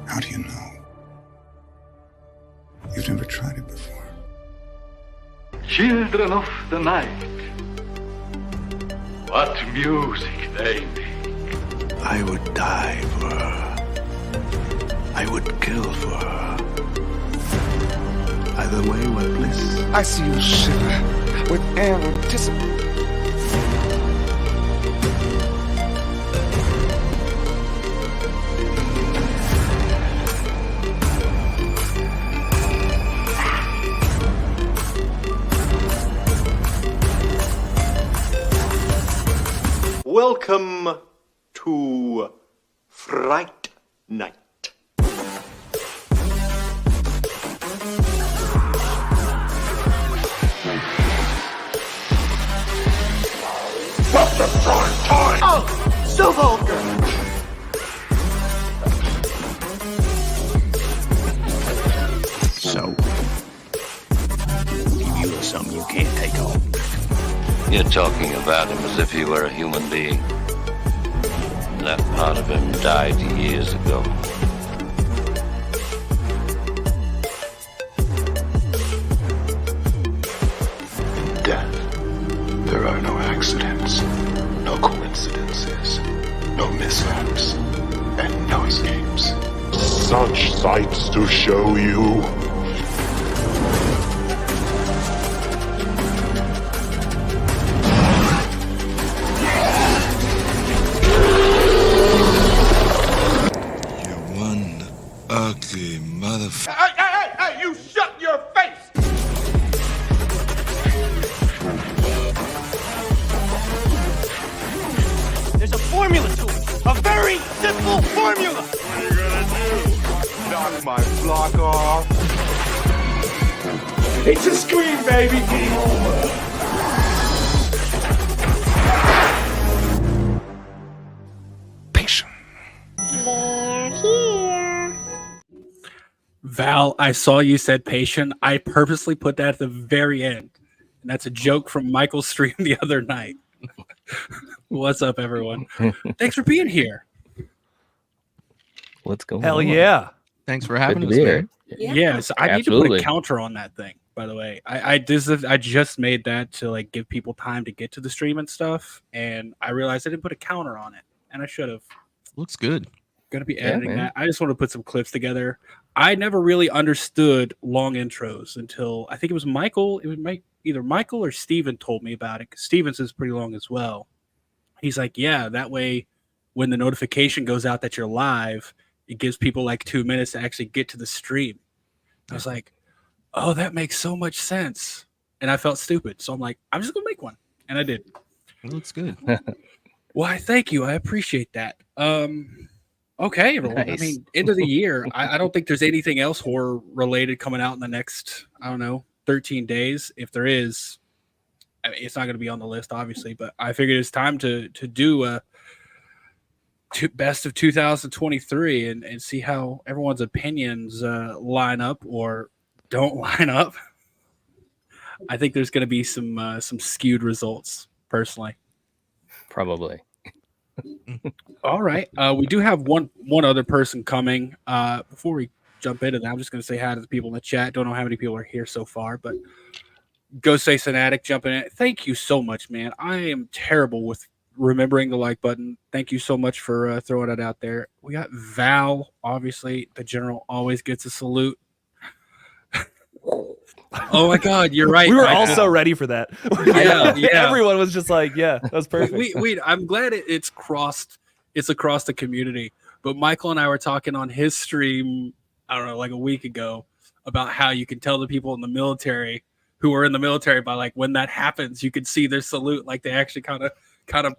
How do you know? You've never tried it before. Children of the night, what music they make. I would die for her. I would kill for her. Either way were bliss. I see you shiver with anticipation. Welcome to Fright Night. Oh, so vulgar. So, you are something you can't take home. You're talking about him as if he were a human being. That part of him died years ago. Death. There are no accidents, no coincidences, no mishaps, and no escapes. Such sights to show you. Ugly motherfucker. Hey, you shut your face! There's a formula to it. A very simple formula. What are you gonna do? Knock my block off? It's a scream, baby. Game over. Patient. They're here. Val, I saw you said patient. I purposely put that at the very end. And that's a joke from Michael's stream the other night. What's up, everyone? Thanks for being here. What's going Hell on? yeah. Thanks for having Good us, to be man. here. Yes, I need to Absolutely. put a counter on that thing, by the way. I just made that to like give people time to get to the stream and stuff, and I realized I didn't put a counter on it, and I should have. Looks good. Gonna be Yeah, editing man. that. I just want to put some clips together. I never really understood long intros until I think it was Michael. It was either Michael or Steven told me about it. 'Cause Steven's is pretty long as well. He's like, yeah, that way when the notification goes out that you're live, it gives people like 2 minutes to actually get to the stream. I was like, oh, that makes so much sense. And I felt stupid. So I'm like, I'm just gonna make one. And I did. It looks good. Why, thank you. I appreciate that. Okay, everyone. I Nice. mean, end of the year. I don't think there's anything else horror related coming out in the next, I don't know, 13 days. If there is, I mean, it's not going to be on the list, obviously, but I figured it's time to do a best of 2023 and see how everyone's opinions line up or don't line up. I think there's going to be some skewed results, personally. Probably. All right. We do have one other person coming. Before we jump into that, I'm just going to say hi to the people in the chat. Don't know how many people are here so far, but Ghost Face Fanatic jumping in. Thank you so much, man. I am terrible with remembering the like button. Thank you so much for throwing it out there. We got Val. Obviously, the general always gets a salute. Oh my God, you're right. We were Michael. all so ready for that. Yeah. Everyone was just like, yeah, that was perfect. I'm glad it's across the community. But Michael and I were talking on his stream, I don't know, like a week ago, about how you can tell the people in the military who are in the military by like when that happens, you can see their salute, like they actually kind of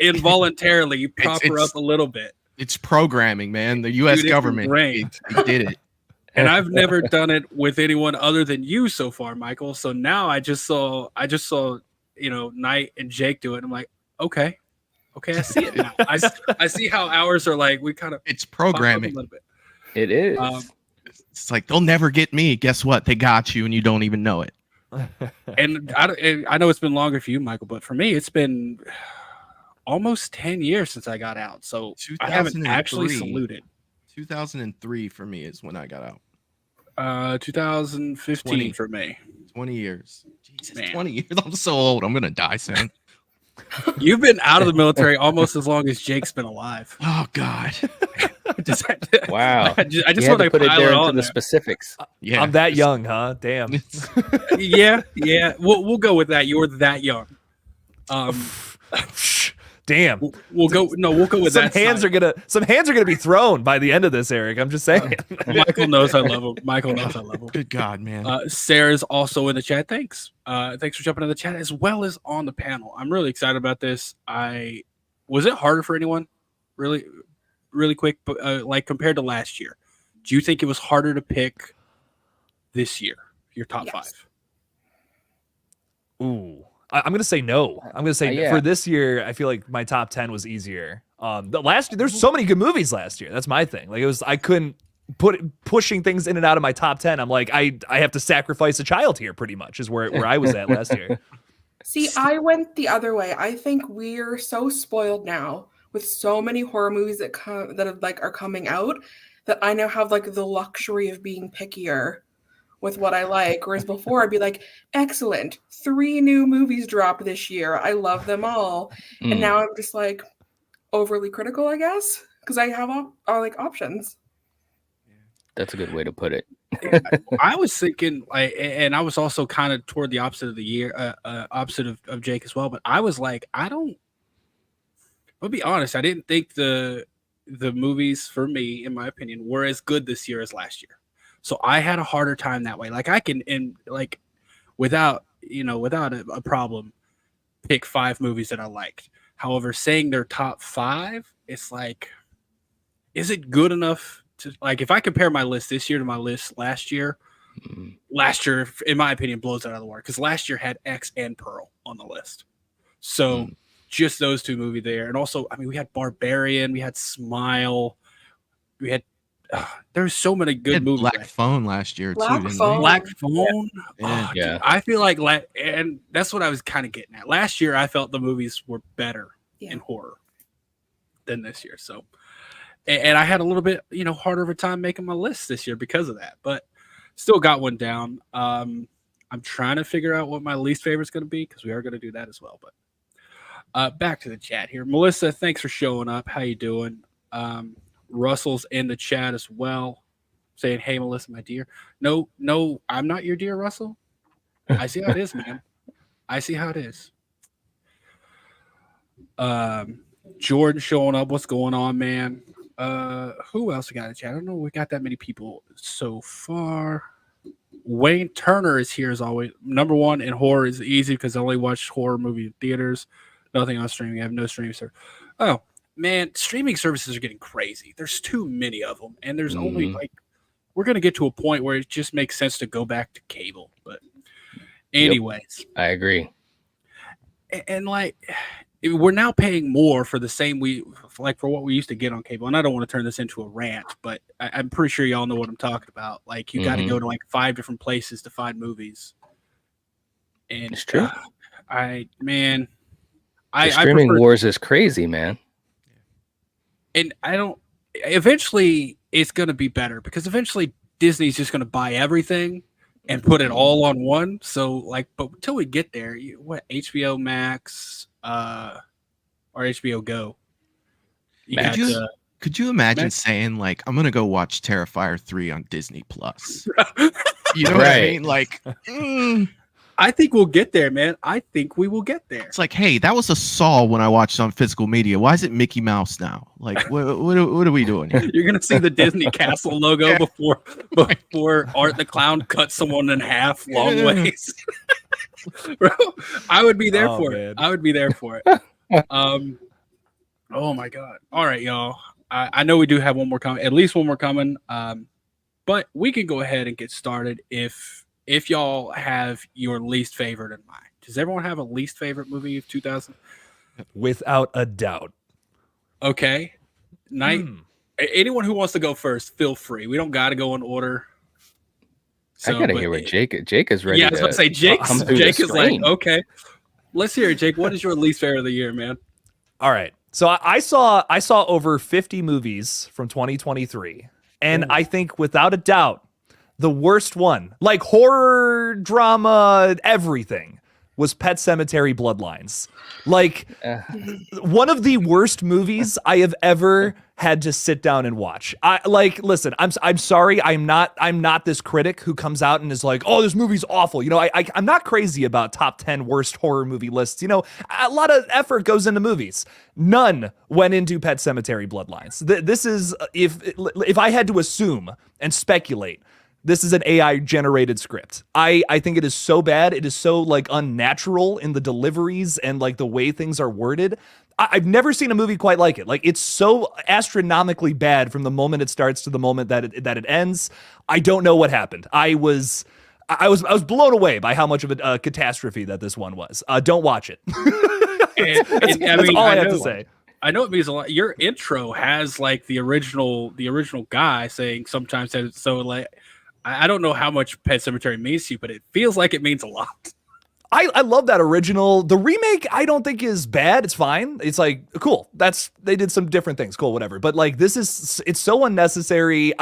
involuntarily prop her up a little bit. It's programming, man. The U.S. Dude, it's government ingrained. it did it. And I've never done it with anyone other than you so far, Michael. So now I just saw, Knight and Jake do it. And I'm like, okay, I see it now. I see how ours are like. We kind of It's programming. a little bit. It is. It's like they'll never get me. Guess what? They got you, and you don't even know it. And I know it's been longer for you, Michael, but for me, it's been almost 10 years since I got out. So I haven't actually 2003. saluted. 2003 for me is when I got out. 2015 20. for me. 20 years. Jesus, Man. 20 years. I'm so old. I'm gonna die soon. You've been out of the military almost as long as Jake's been alive. Oh God. Wow. I just You had want to put it pile there into on the there. specifics. Yeah. I'm that young, huh? Damn. Yeah. We'll go with that. You're that young. Damn. We'll go. No, we'll go with Some that. hands are gonna be thrown by the end of this, Eric. I'm just saying. Michael knows I love him. Michael knows I love him. Good God, man. Sarah's also in the chat. Thanks. Thanks for jumping in the chat as well as on the panel. I'm really excited about this. Was it harder for anyone? Really quick, but like compared to last year, do you think it was harder to pick this year your top five? Ooh. I'm gonna say no. I'm gonna say Yeah. for this year, I feel like my top 10 was easier. The last year, there's so many good movies last year. That's my thing. Like I couldn't pushing things in and out of my top 10. I'm like, I have to sacrifice a child here, pretty much, is where I was at last year. See, I went the other way. I think we're so spoiled now with so many horror movies that are coming out that I now have like the luxury of being pickier with what I like. Whereas before I'd be like, excellent, 3 new movies dropped this year. I love them all. And now I'm just like overly critical, I guess, because I have like options. That's a good way to put it. I was thinking, and I was also kind of toward the opposite of the year, opposite of Jake as well. But I was like, I'll be honest, I didn't think the movies for me, in my opinion, were as good this year as last year. So I had a harder time that way. Like I can, without a problem, pick 5 movies that I liked. However, saying they're top 5, it's like, is it good enough to, like, if I compare my list this year to my list last year, in my opinion, blows it out of the water, because last year had X and Pearl on the list. So just those 2 movies there. And also, I mean, we had Barbarian, we had Smile, we had there's so many good movies. Black Phone last year Black too. Didn't Phone. we? Black Phone. Yeah. Yeah. Dude, I feel like and that's what I was kind of getting at. Last year, I felt the movies were better in horror than this year. So, and I had a little bit, harder of a time making my list this year because of that, but still got one down. I'm trying to figure out what my least favorite is going to be, because we are going to do that as well. But back to the chat here. Melissa, thanks for showing up. How you doing? Russell's in the chat as well, saying, "Hey, Melissa, my dear." No, I'm not your dear, Russell. I see how it is, man. I see how it is. Jordan showing up. What's going on, man? Who else we got in the chat? I don't know. We got that many people so far. Wayne Turner is here as always. Number 1 in horror is easy because I only watch horror movie in theaters. Nothing on streaming. I have no streaming service. Oh, man, streaming services are getting crazy. There's too many of them, and there's only we're gonna get to a point where it just makes sense to go back to cable. But anyways, I agree. And we're now paying more for the same for what we used to get on cable. And I don't want to turn this into a rant, but I'm pretty sure y'all know what I'm talking about. Like, you got to go to 5 different places to find movies. And It's true. The Streaming wars is crazy, man. And eventually it's going to be better, because eventually Disney's just going to buy everything and put it all on one. So but until we get there, HBO Max, or HBO Go. Could you imagine saying, I'm going to go watch Terrifier 3 on Disney Plus? You know what I mean? I think we'll get there, man. I think we will get there. It's like, hey, that was a Saw when I watched on physical media. Why is it Mickey Mouse now? What are we doing here? You're gonna see the Disney Castle logo before Art the Clown cuts someone in half long ways. Bro, I would be there for it. I would be there for it. Oh my god! All right, y'all. I know we do have one more coming, at least one more coming. But we can go ahead and get started if y'all have your least favorite in mind. Does everyone have a least favorite movie of 2000? Without a doubt. Okay. Anyone who wants to go first, feel free. We don't got to go in order. I got to hear what Jake is ready. Yeah, I was about to say, Jake is like, okay. Let's hear it, Jake. What is your least favorite of the year, man? All right. So I saw over 50 movies from 2023, and I think without a doubt, the worst one, like horror, drama, everything, was Pet Sematary Bloodlines. Like one of the worst movies I have ever had to sit down and watch. Listen, I'm sorry, I'm not this critic who comes out and is like, oh, this movie's awful. You know, I'm not crazy about top 10 worst horror movie lists. You know, a lot of effort goes into movies. None went into Pet Sematary Bloodlines. This is, if I had to assume and speculate, this is an AI generated script. I think it is so bad. It is so like unnatural in the deliveries and like the way things are worded. I've never seen a movie quite like it. Like it's so astronomically bad from the moment it starts to the moment that it ends. I don't know what happened. I was blown away by how much of a catastrophe that this one was. Don't watch it. That's all I have to say. I know it means a lot. Your intro has like the original guy saying sometimes that it's so like. I don't know how much Pet Sematary means to you, but it feels like it means a lot. I love that original. The remake, I don't think is bad. It's fine. It's like, cool. They did some different things. Cool, whatever. But like, it's so unnecessary.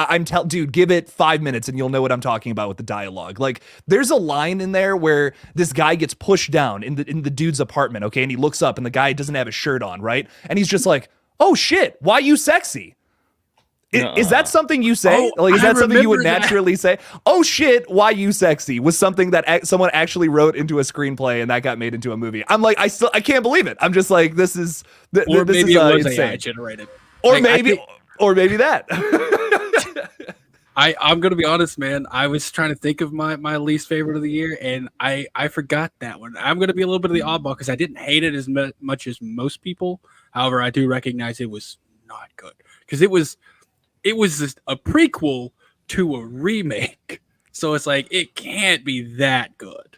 Dude, give it 5 minutes and you'll know what I'm talking about with the dialogue. Like, there's a line in there where this guy gets pushed down in the dude's apartment, okay? And he looks up and the guy doesn't have a shirt on, right? And he's just like, oh shit, why you sexy? Is that something you say? Is that something you would naturally say? Oh shit, why you sexy? Was something that someone actually wrote into a screenplay and that got made into a movie. I'm like, I can't believe it. I'm just like, this is this maybe is it was insane. AI generated, or maybe that. I'm gonna be honest, man. I was trying to think of my least favorite of the year, and I forgot that one. I'm gonna be a little bit of the oddball because I didn't hate it as much as most people. However, I do recognize it was not good because it was just a prequel to a remake. So it's like, it can't be that good.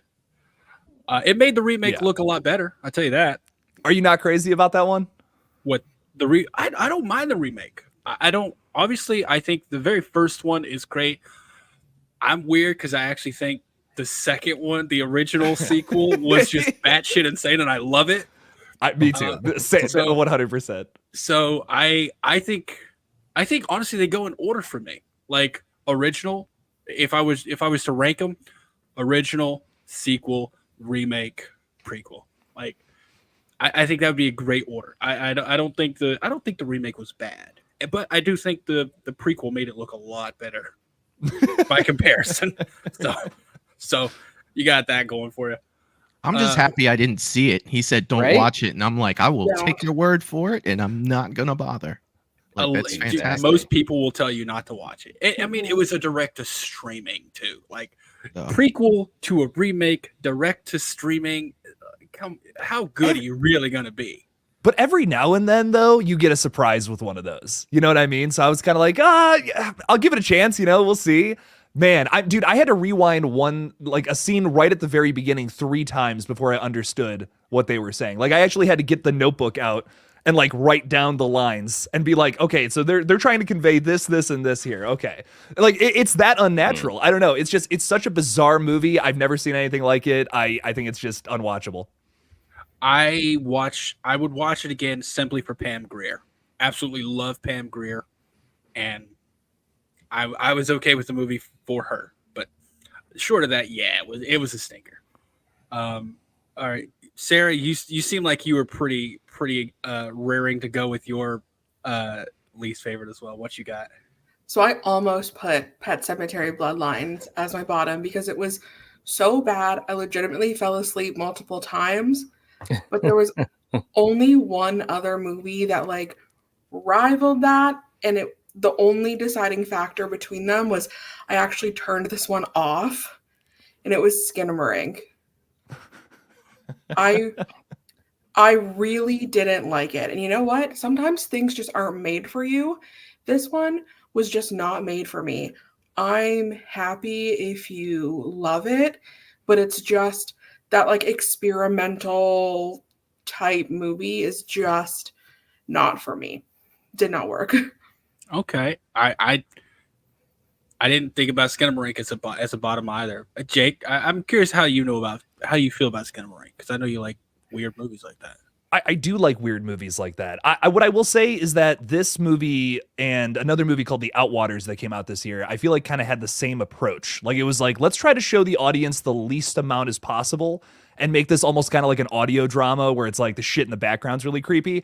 It made the remake look a lot better. I'll tell you that. Are you not crazy about that one? What I don't mind the remake. I don't, obviously I think the very first one is great. I'm weird because I actually think the second one, the original sequel, was just batshit insane and I love it. Me too. 100%. So I think honestly they go in order for me. Like original, if I was to rank them, original, sequel, remake, prequel. Like I think that would be a great order. I don't think the remake was bad, but I do think the prequel made it look a lot better by comparison. So you got that going for you. I'm just happy I didn't see it. He said don't watch it, and I'm like, I will take your word for it, and I'm not gonna bother. Like, that's fantastic. Most people will tell you not to watch it. I mean, it was a direct to streaming too. Like prequel to a remake, direct to streaming. How good are you really gonna be? But every now and then, though, you get a surprise with one of those. You know what I mean? So I was kind of like, I'll give it a chance. You know, we'll see. Man, I had to rewind a scene right at the very beginning 3 times before I understood what they were saying. Like I actually had to get the notebook out and like write down the lines and be like, okay, so they're trying to convey this, and this here. Okay. Like it's that unnatural. I don't know. It's such a bizarre movie. I've never seen anything like it. I think it's just unwatchable. I would watch it again simply for Pam Grier. Absolutely love Pam Grier. And I was okay with the movie for her. But short of that, it was a stinker. All right. Sarah, you seem like you were pretty raring to go with your least favorite as well. What you got? So I almost put Pet Sematary Bloodlines as my bottom because it was so bad. I legitimately fell asleep multiple times, but there was only one other movie that like rivaled that, and the only deciding factor between them was I actually turned this one off, and it was Skinamarink. I really didn't like it. And you know what? Sometimes things just aren't made for you. This one was just not made for me. I'm happy if you love it, but it's just that like experimental type movie is just not for me. Did not work. Okay. I didn't think about Skinamarink as a bottom either. Jake, I'm curious how you feel about Skinamarink because I know you like weird movies like that. I do like weird movies like that. What I will say is that this movie and another movie called The Outwaters that came out this year, I feel like kind of had the same approach. Like it was like, let's try to show the audience the least amount as possible and make this almost kind of like an audio drama where it's like the shit in the background's really creepy.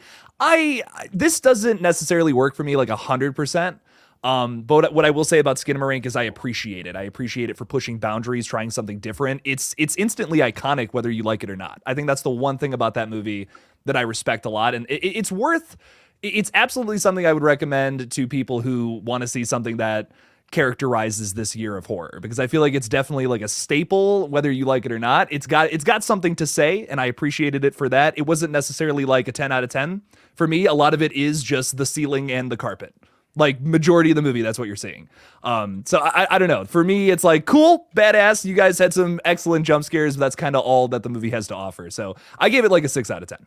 This doesn't necessarily work for me like 100%. But what I will say about Skinamarink is I appreciate it. I appreciate it for pushing boundaries, trying something different. It's instantly iconic whether you like it or not. I think that's the one thing about that movie that I respect a lot. And it's absolutely something I would recommend to people who want to see something that characterizes this year of horror, because I feel like it's definitely like a staple, whether you like it or not. It's got something to say, and I appreciated it for that. It wasn't necessarily like a 10 out of 10 for me. A lot of it is just the ceiling and the carpet. Like majority of the movie, that's what you're seeing. So I don't know. For me, it's like cool, badass. You guys had some excellent jump scares, but that's kind of all that the movie has to offer. So I gave it like a 6 out of 10.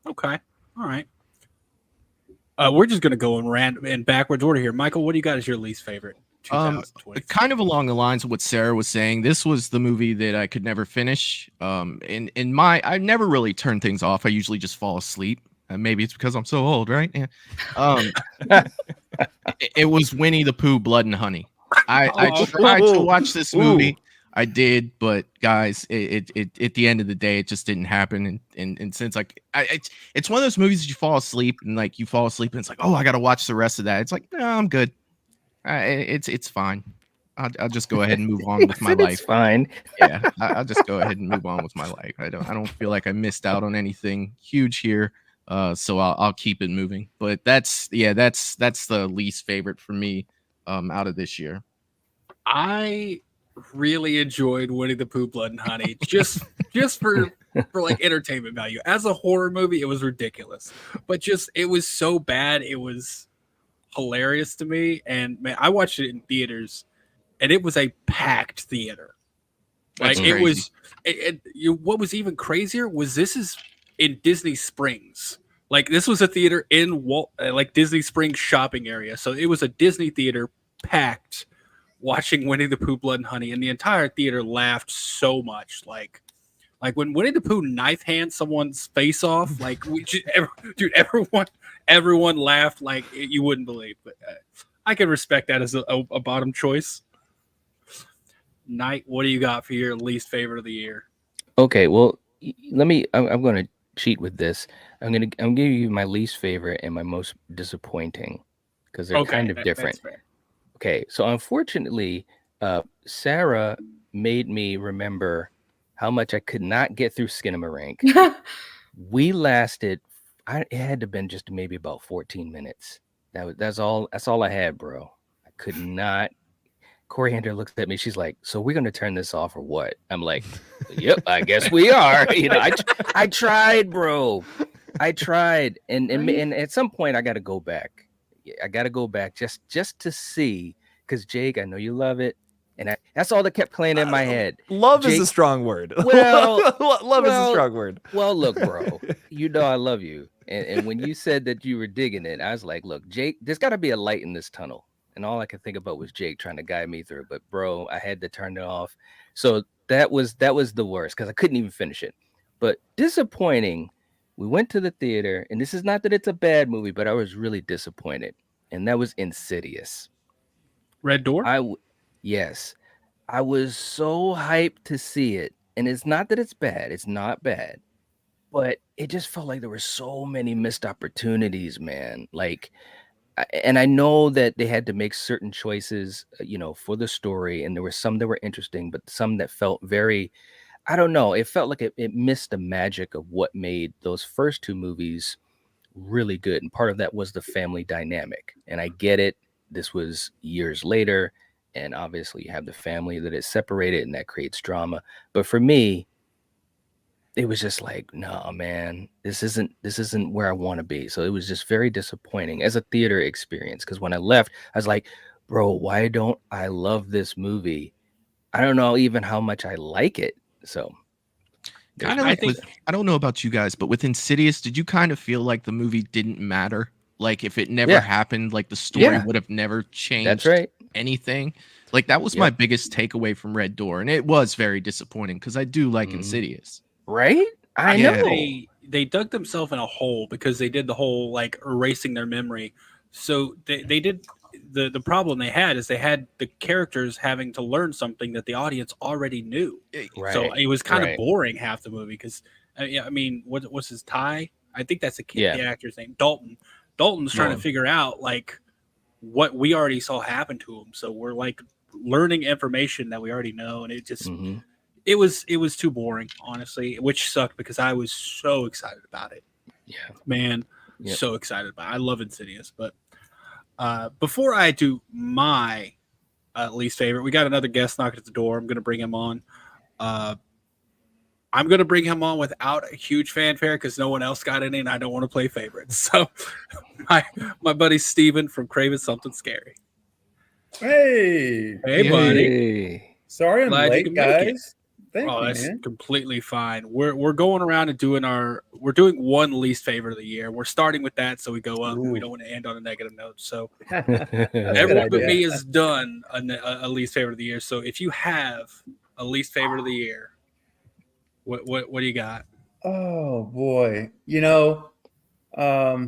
Okay, all right. We're just gonna go in backwards order here. Michael, what do you got as your least favorite? Kind of along the lines of what Sarah was saying. This was the movie that I could never finish. I never really turn things off. I usually just fall asleep. Maybe it's because I'm so old, right? Yeah. It was Winnie the Pooh, Blood and Honey. I tried to watch this movie. I did, but guys, it at the end of the day, it just didn't happen. And since it's one of those movies that you fall asleep and like you fall asleep and it's like, oh, I got to watch the rest of that. It's like, no, I'm good. It's fine. I'll just go ahead and move on with my life. It's fine. Yeah, I'll just go ahead and move on with my life. I don't feel like I missed out on anything huge here. So I'll keep it moving. But that's the least favorite for me out of this year. I really enjoyed Winnie the Pooh, Blood and Honey just for like entertainment value. As a horror movie, it was ridiculous, but it was so bad it was hilarious to me. And man, I watched it in theaters, and it was a packed theater. Like it was. What was even crazier was this is in Disney Springs. Like this was a theater in like Disney Springs shopping area, so it was a Disney theater packed. Watching Winnie the Pooh, Blood and Honey, and the entire theater laughed so much. Like when Winnie the Pooh knife hands someone's face off, like everyone laughed like you wouldn't believe. But I can respect that as a bottom choice. Knight, what do you got for your least favorite of the year? Okay, well, I'm going to cheat with this. I'm going to give you my least favorite and my most disappointing because they're kind of different. Okay, so unfortunately, Sarah made me remember how much I could not get through Skinamarink. We lasted, it had to have been just maybe about 14 minutes. That's all I had, bro. I could not. Coriander looks at me. She's like, "So we're gonna turn this off or what?" I'm like, "Yep, I guess we are." You know, I tried, bro. I tried, and at some point I got to go back. I got to go back just to see, because Jake, I know you love it, and that's all that kept playing in my head. Love is a strong word. Well, love is a strong word. Well, look, bro, you know I love you, and when you said that you were digging it, I was like, look, Jake, there's got to be a light in this tunnel, and all I could think about was Jake trying to guide me through. But bro, I had to turn it off. So that was the worst because I couldn't even finish it. But disappointing. We went to the theater, and this is not that it's a bad movie, but I was really disappointed, and that was Insidious. Red Door? Yes. I was so hyped to see it, and it's not that it's bad. It's not bad, but it just felt like there were so many missed opportunities, man. And I know that they had to make certain choices, for the story, and there were some that were interesting, but some that felt very... I don't know. It felt like it missed the magic of what made those first two movies really good. And part of that was the family dynamic. And I get it. This was years later. And obviously you have the family that is separated and that creates drama. But for me, it was just like, no, man, this isn't where I want to be. So it was just very disappointing as a theater experience. Because when I left, I was like, bro, why don't I love this movie? I don't know even how much I like it. So kind of I don't know about you guys, but with Insidious, did you kind of feel like the movie didn't matter? Like if it never happened, like the story would have never changed. That's right. Anything. Like that was my biggest takeaway from Red Door. And it was very disappointing because I do like Insidious. Right? I know. they dug themselves in a hole because they did the whole like erasing their memory. So they did the problem they had is they had the characters having to learn something that the audience already knew. Right. So it was kind of right. boring half the movie because I mean, what's his Ty? I think that's the kid, Yeah. the actor's name, Dalton. Dalton's trying to figure out like what we already saw happen to him. So we're like learning information that we already know, and it just it was too boring, honestly, which sucked because I was so excited about it. Yeah, man, Yep. so excited about it. I love Insidious, but before I do my least favorite, we got another guest knocking at the door. I'm going to bring him on. I'm going to bring him on without a huge fanfare because no one else got any, and I don't want to play favorites. So my buddy Steven from Craven Something Scary. Hey, buddy. Hey. Sorry I'm Glad you late, can make it. guys. Thank you, That's man. completely fine. We're going around and doing we're doing one least favorite of the year. We're starting with that, so we go up. We don't want to end on a negative note. So everyone but me has done a least favorite of the year. So if you have a least favorite of the year, what do you got? Oh boy, I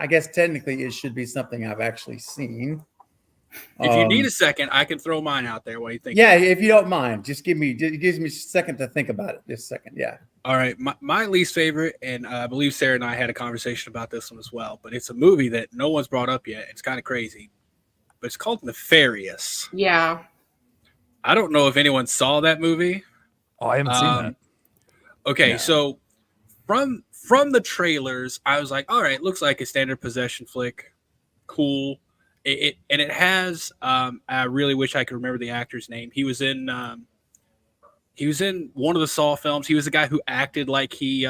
guess technically it should be something I've actually seen. If you need a second, I can throw mine out there. What do you think? Yeah, if you don't mind, it gives me a second to think about it. Just a second, yeah. All right, my least favorite, and I believe Sarah and I had a conversation about this one as well, but it's a movie that no one's brought up yet. It's kind of crazy, but it's called Nefarious. Yeah. I don't know if anyone saw that movie. Oh, I haven't seen that. Okay, so from the trailers, I was like, all right, looks like a standard possession flick. Cool. It has I really wish I could remember the actor's name. He was in one of the Saw films. He was the guy who acted like he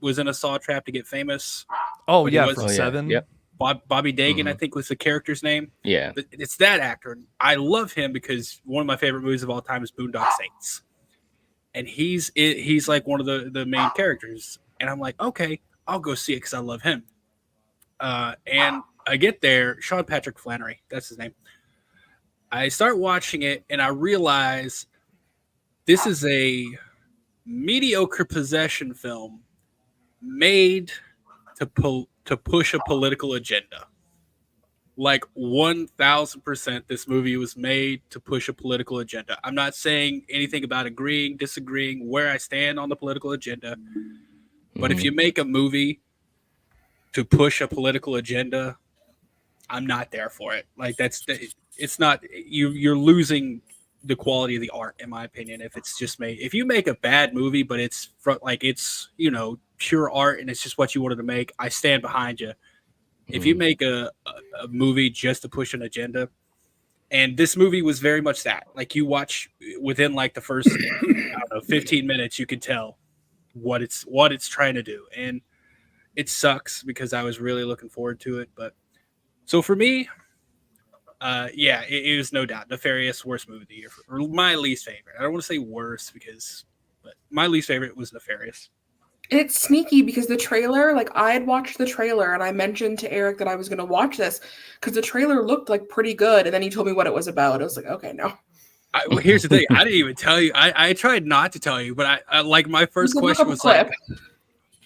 was in a Saw trap to get famous. Oh But yeah, he from was- Seven. Yep. Bobby Dagan, I think was the character's name. Yeah. It's that actor. I love him because one of my favorite movies of all time is Boondock Saints. And he's like one of the main characters. And I'm like, okay, I'll go see it because I love him. And I get there, Sean Patrick Flannery, that's his name. I start watching it and I realize this is a mediocre possession film made to push a political agenda. Like 1000% this movie was made to push a political agenda. I'm not saying anything about agreeing, disagreeing, where I stand on the political agenda. But if you make a movie to push a political agenda, I'm not there for it. Like it's not you're losing the quality of the art, in my opinion. If it's just made, if you make a bad movie, but it's it's pure art and it's just what you wanted to make, I stand behind you. If you make a movie just to push an agenda, and this movie was very much that. Like you watch within like the first 15 minutes, you can tell what it's trying to do, and it sucks because I was really looking forward to it. But so for me, it was no doubt Nefarious, worst movie of the year, or my least favorite. I don't want to say worst but my least favorite was Nefarious. It's sneaky because the trailer, like I had watched the trailer and I mentioned to Eric that I was going to watch this because the trailer looked like pretty good. And then he told me what it was about. I was like, okay, no. Here's the thing. I didn't even tell you. I tried not to tell you, but I like my first question was like,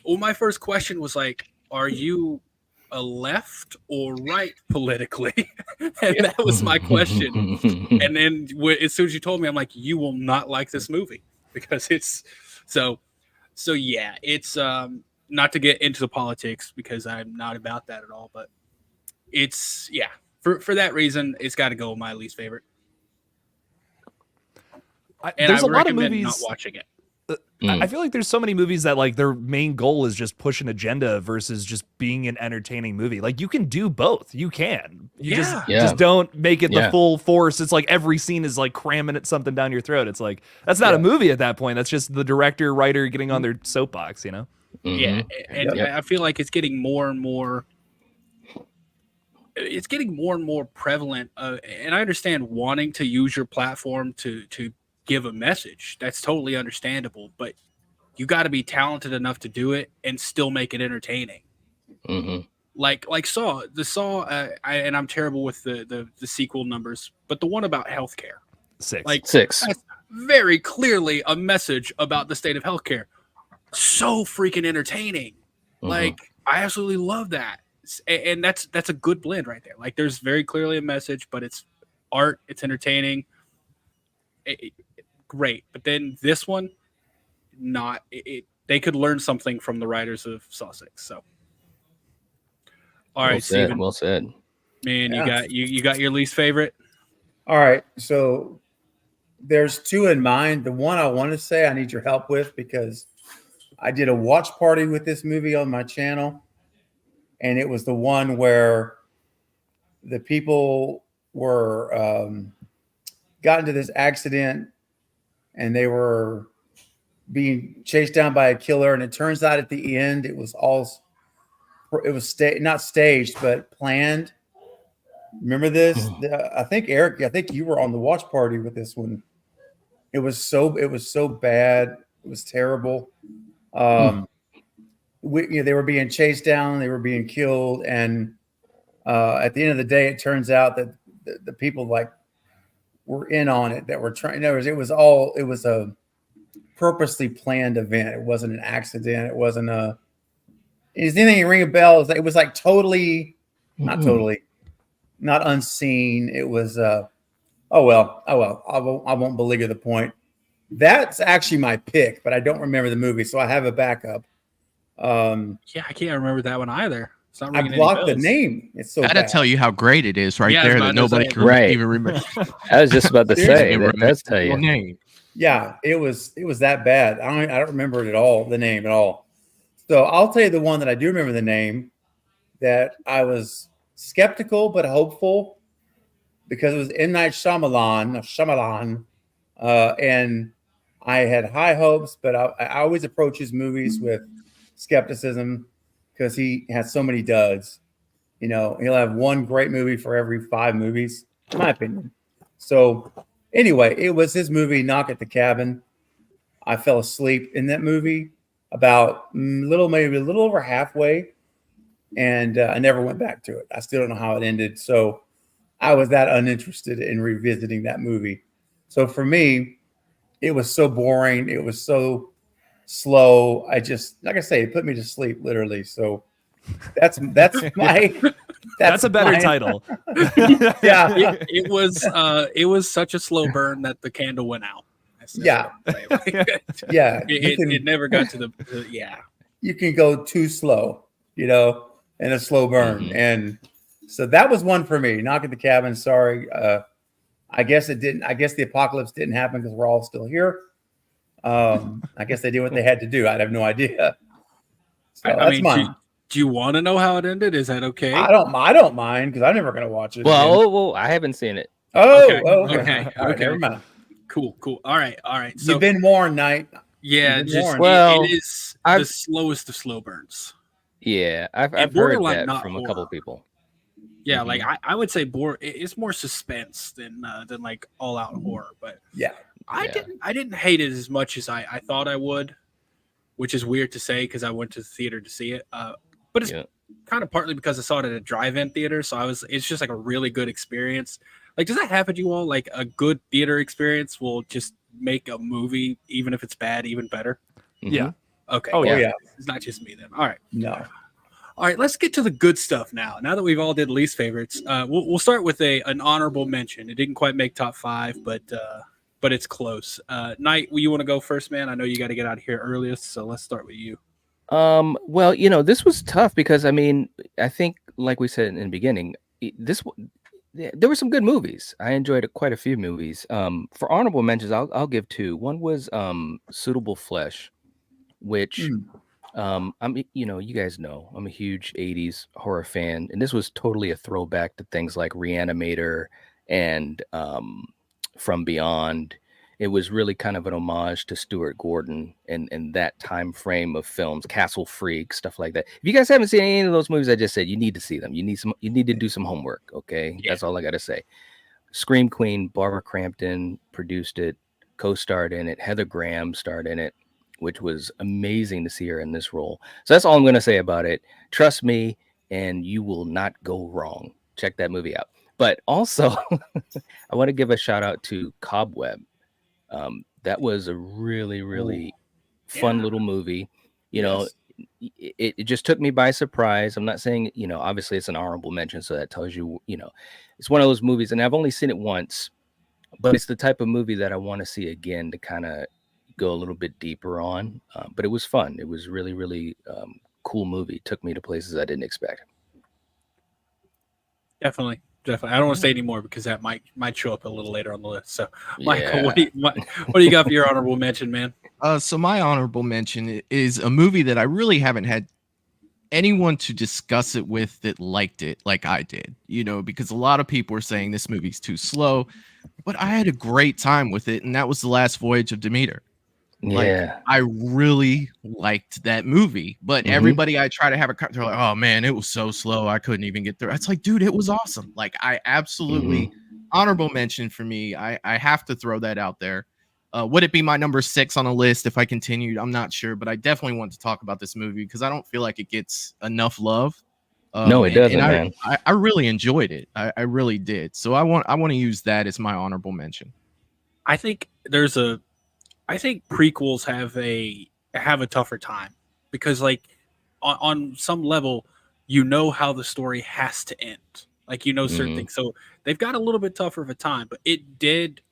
my first question was like, are you a left or right politically? And that was my question. And then as soon as you told me, I'm like, you will not like this movie because it's so yeah, it's not to get into the politics because I'm not about that at all, but it's for that reason, it's got to go with my least favorite. There's a lot of recommend movies not watching it. I feel like there's so many movies that like their main goal is just push an agenda versus just being an entertaining movie. Like you can do both. You can. You just don't make it the full force. It's like every scene is like cramming it something down your throat. It's like that's not a movie at that point. That's just the director, writer getting on their soapbox, Yeah, and I feel like it's getting more and more. It's getting more and more prevalent, and I understand wanting to use your platform to give a message. That's totally understandable, but you got to be talented enough to do it and still make it entertaining. Like Saw, and I'm terrible with the sequel numbers, but the one about healthcare, 6, that's very clearly a message about the state of healthcare. so freaking entertaining. Like I absolutely love that. And that's a good blend right there. Like there's very clearly a message, but it's art, it's entertaining. Great. But then this one, they could learn something from the writers of Saw 6. So all right, Steven. Well said. Man, you got your least favorite? All right. So there's two in mind. The one I want to say I need your help with because I did a watch party with this movie on my channel. And it was the one where the people were got into this accident and they were being chased down by a killer. And it turns out at the end, it was not staged, but planned. Remember this? I think Eric, you were on the watch party with this one. It was so bad. It was terrible. They were being chased down. They were being killed. And at the end of the day, it turns out that the people were in on it, that were trying. It was a purposely planned event. It wasn't an accident. It wasn't is anything ring a bell? It was like totally, not totally, not unseen. It was oh well. I won't belabor the point. That's actually my pick, but I don't remember the movie, so I have a backup. Yeah, I can't remember that one either. It's not ringing I blocked any bells. the name. It's so That'll bad. tell you how great it is, right Yeah, there. I was That about to nobody say. can Right. even remember. I was just about to say Even that does tell remember you. the name. Yeah, it was that bad. I don't remember it at all, the name at all. So I'll tell you the one that I do remember the name, that I was skeptical but hopeful because it was M. Night Shyamalan, and I had high hopes, but I always approach his movies with skepticism because he has so many duds. He'll have one great movie for every 5 movies, in my opinion. So anyway, it was his movie, Knock at the Cabin. I fell asleep in that movie about maybe a little over halfway, and I never went back to it. I still don't know how it ended. So I was that uninterested in revisiting that movie. So for me, it was so boring. It was so slow. I just, like I say, it put me to sleep literally. So that's my That's a better title. Yeah. It was such a slow burn that the candle went out. Yeah. Yeah. It never got to the yeah. You can go too slow, in a slow burn. And so that was one for me. Knock at the Cabin. Sorry. I guess it didn't. I guess the apocalypse didn't happen because we're all still here. I guess they did what they had to do. I have no idea. So I that's mean, mine. do you want to know how it ended? Is that okay? I don't mind because I'm never going to watch it. again. Well, I haven't seen it. Okay. Okay. All right, Okay. never mind. Cool. All right. So You've been warned, Knight. yeah, You've been just warned. Well, it is I've- the slowest of slow burns. Yeah, I've And heard borderline that not from a horror. couple people. Yeah, like I would say it's more suspense than like all out horror. But Yeah. I didn't hate it as much as I thought I would, which is weird to say because I went to the theater to see it. But it's kind of partly because I saw it at a drive-in theater, so it's just like a really good experience. Like, does that happen to you all? Like, a good theater experience will just make a movie, even if it's bad, even better. Yeah. Okay. Oh, yeah. It's not just me then. All right. No. All right, let's get to the good stuff now. Now that we've all did least favorites, we'll start with an honorable mention. It didn't quite make top 5, but it's close. Knight, you want to go first, man? I know you got to get out of here earliest, so let's start with you. Well, this was tough because I think, like we said in the beginning, there were some good movies. I enjoyed quite a few movies. For honorable mentions, I'll give 2. One was Suitable Flesh, which you guys know I'm a huge 80s horror fan, and this was totally a throwback to things like Reanimator and From Beyond. It was really kind of an homage to Stuart Gordon and that time frame of films, Castle Freak, stuff like that. If you guys haven't seen any of those movies I just said, you need to see them. You need to do some homework. Okay. Yeah. That's all I got to say. Scream Queen, Barbara Crampton produced it, co-starred in it. Heather Graham starred in it, which was amazing to see her in this role. So that's all I'm going to say about it. Trust me, and you will not go wrong. Check that movie out. But also, I want to give a shout out to Cobweb. That was a really, really fun little movie. You know, it just took me by surprise. I'm not saying, you know, obviously it's an honorable mention, so that tells you, you know, it's one of those movies, and I've only seen it once, but it's the type of movie that I want to see again to kind of go a little bit deeper on. But it was fun. It was really, really cool movie. Took me to places I didn't expect. Definitely. I don't want to say any more because that might show up a little later on the list. So, Michael, what do you got for your honorable mention, man? So my honorable mention is a movie that I really haven't had anyone to discuss it with that liked it like I did, you know, because a lot of people were saying this movie's too slow, but I had a great time with it, and that was The Last Voyage of Demeter. Yeah, I really liked that movie, but everybody I try to have they're like, oh man, it was so slow, I couldn't even get through. It's like, dude, it was awesome. Like, I absolutely honorable mention for me. I have to throw that out there. Would it be my number 6 on a list if I continued? I'm not sure, but I definitely want to talk about this movie because I don't feel like it gets enough love. No, it doesn't, man. I really enjoyed it. I really did. So I want to use that as my honorable mention. I think prequels have a tougher time because, like, on some level, you know how the story has to end. Like, you know, certain things. So they've got a little bit tougher of a time, but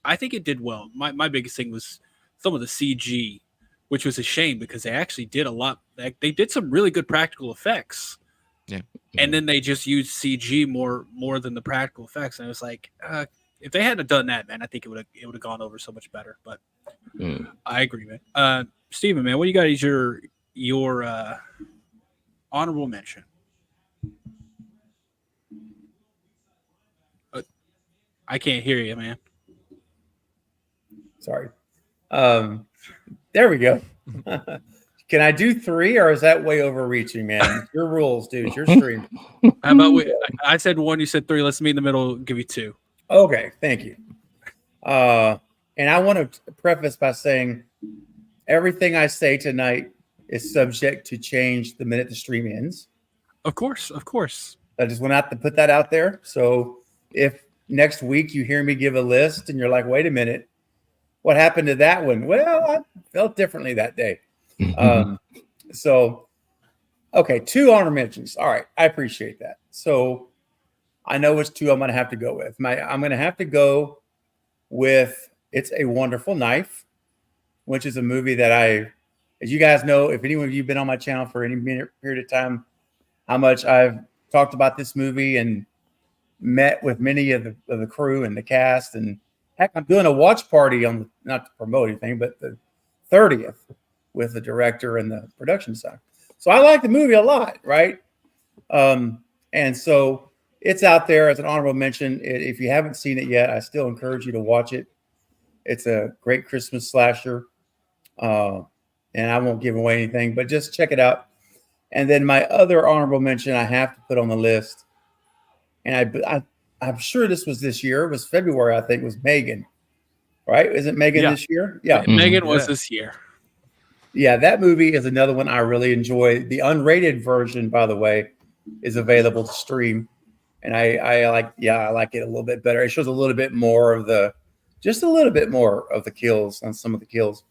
I think it did well. My biggest thing was some of the CG, which was a shame because they actually did a lot. They did some really good practical effects. Yeah. And then they just used CG more than the practical effects. And it was like, if they hadn't done that, man, I think it would have gone over so much better. But I agree, man. Steven, man, what do you got as your honorable mention? I can't hear you, man. Sorry. There we go. Can I do 3, or is that way overreaching, man? Your rules, dude. Your stream. How about I said 1, you said 3. Let's meet in the middle. Give you 2. Okay, thank you. And I want to preface by saying everything I say tonight is subject to change the minute the stream ends. Of course. I just want to have to put that out there. So if next week you hear me give a list and you're like, wait a minute, what happened to that one? Well, I felt differently that day. So, okay, 2 honor mentions. All right, I appreciate that. So I know which 2 I'm going to have to go with. I'm going to have to go with It's a Wonderful Knife, which is a movie that as you guys know, if anyone of you have been on my channel for any period of time, how much I've talked about this movie and met with many of the crew and the cast. And heck, I'm doing a watch party on not to promote anything, but the 30th with the director and the production side. So I like the movie a lot, right? And so it's out there as an honorable mention. If you haven't seen it yet, I still encourage you to watch it. It's a great Christmas slasher. And I won't give away anything, but just check it out. And then my other honorable mention I have to put on the list, and I'm sure this was this year. It was February, I think, was Megan. Right? Is it Megan this year? Yeah. Megan was this year. Yeah, that movie is another one I really enjoy. The unrated version, by the way, is available to stream. And I like it a little bit better. It shows a little bit more of just a little bit more of the kills on some of the kills.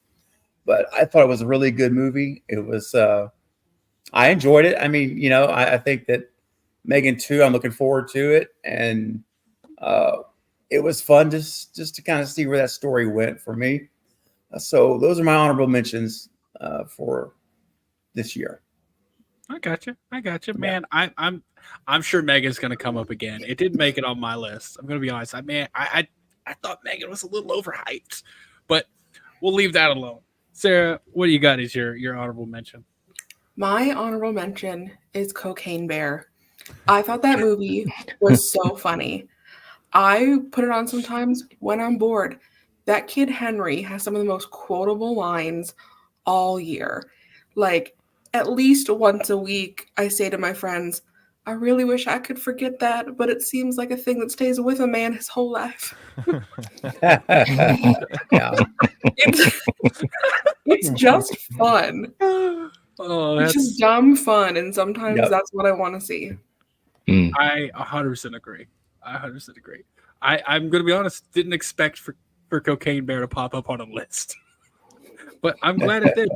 But I thought it was a really good movie. It was, I enjoyed it. I mean, you know, I think that Megan 2, I'm looking forward to it. And it was fun just to kind of see where that story went for me. So those are my honorable mentions for this year. I got you, man. I'm sure Megan's going to come up again. It didn't make it on my list. I'm going to be honest. I thought Megan was a little overhyped, but we'll leave that alone. Sarah, what do you got as your honorable mention? My honorable mention is Cocaine Bear. I thought that movie was so funny. I put it on sometimes when I'm bored. That kid Henry has some of the most quotable lines all year. Like, at least once a week, I say to my friends, I really wish I could forget that, but it seems like a thing that stays with a man his whole life. Yeah. It's just fun. Oh, it's just dumb fun, and sometimes that's what I want to see. I 100% agree. I'm going to be honest, didn't expect for Cocaine Bear to pop up on a list. but I'm glad it did.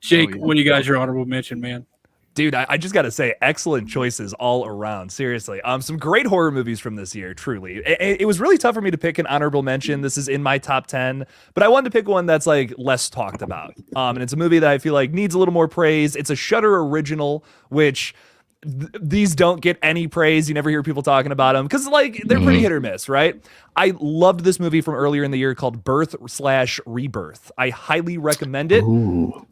Jake, what do you guys your honorable mention, man? Dude, I just got to say, excellent choices all around. Seriously. Some great horror movies from this year, truly. It was really tough for me to pick an honorable mention. This is in my top 10, but I wanted to pick one that's like less talked about. And it's a movie that I feel like needs a little more praise. It's a Shudder original, which these don't get any praise. You never hear people talking about them because like they're pretty hit or miss, right? I loved this movie from earlier in the year called Birth/Rebirth. I highly recommend it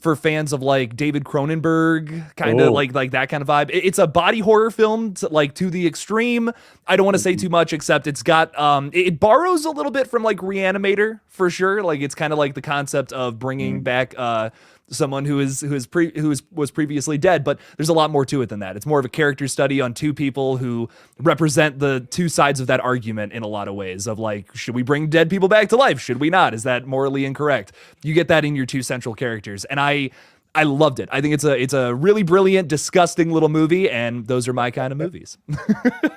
for fans of like David Cronenberg, kind of like that kind of vibe. It's a body horror film to the extreme. I don't want to say too much, except it's got it borrows a little bit from like Reanimator for sure. Like it's kind of like the concept of bringing back someone who was previously dead, but there's a lot more to it than that. It's more of a character study on two people who represent the two sides of that argument in a lot of ways of like, should we bring dead people back to life? Should we not? Is that morally incorrect? You get that in your two central characters. And I loved it. I think it's a really brilliant, disgusting little movie, and those are my kind of movies.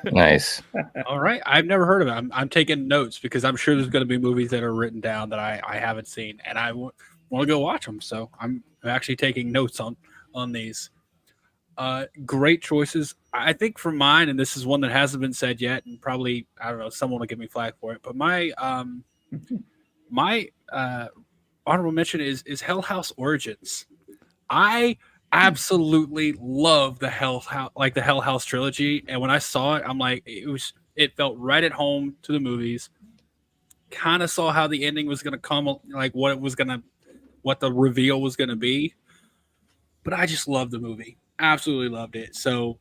Nice. All right. I've never heard of it. I'm taking notes because I'm sure there's going to be movies that are written down that I haven't seen, and I want to go watch them. So I'm actually taking notes on these. Great choices. I think for mine, and this is one that hasn't been said yet, and probably, I don't know, someone will give me flack for it, but my honorable mention is Hell House Origins. I absolutely love the Hell House trilogy, and when I saw it, I'm like, it felt right at home to the movies. Kind of saw how the ending was going to come, like what the reveal was going to be, but I just loved the movie. Absolutely loved it. So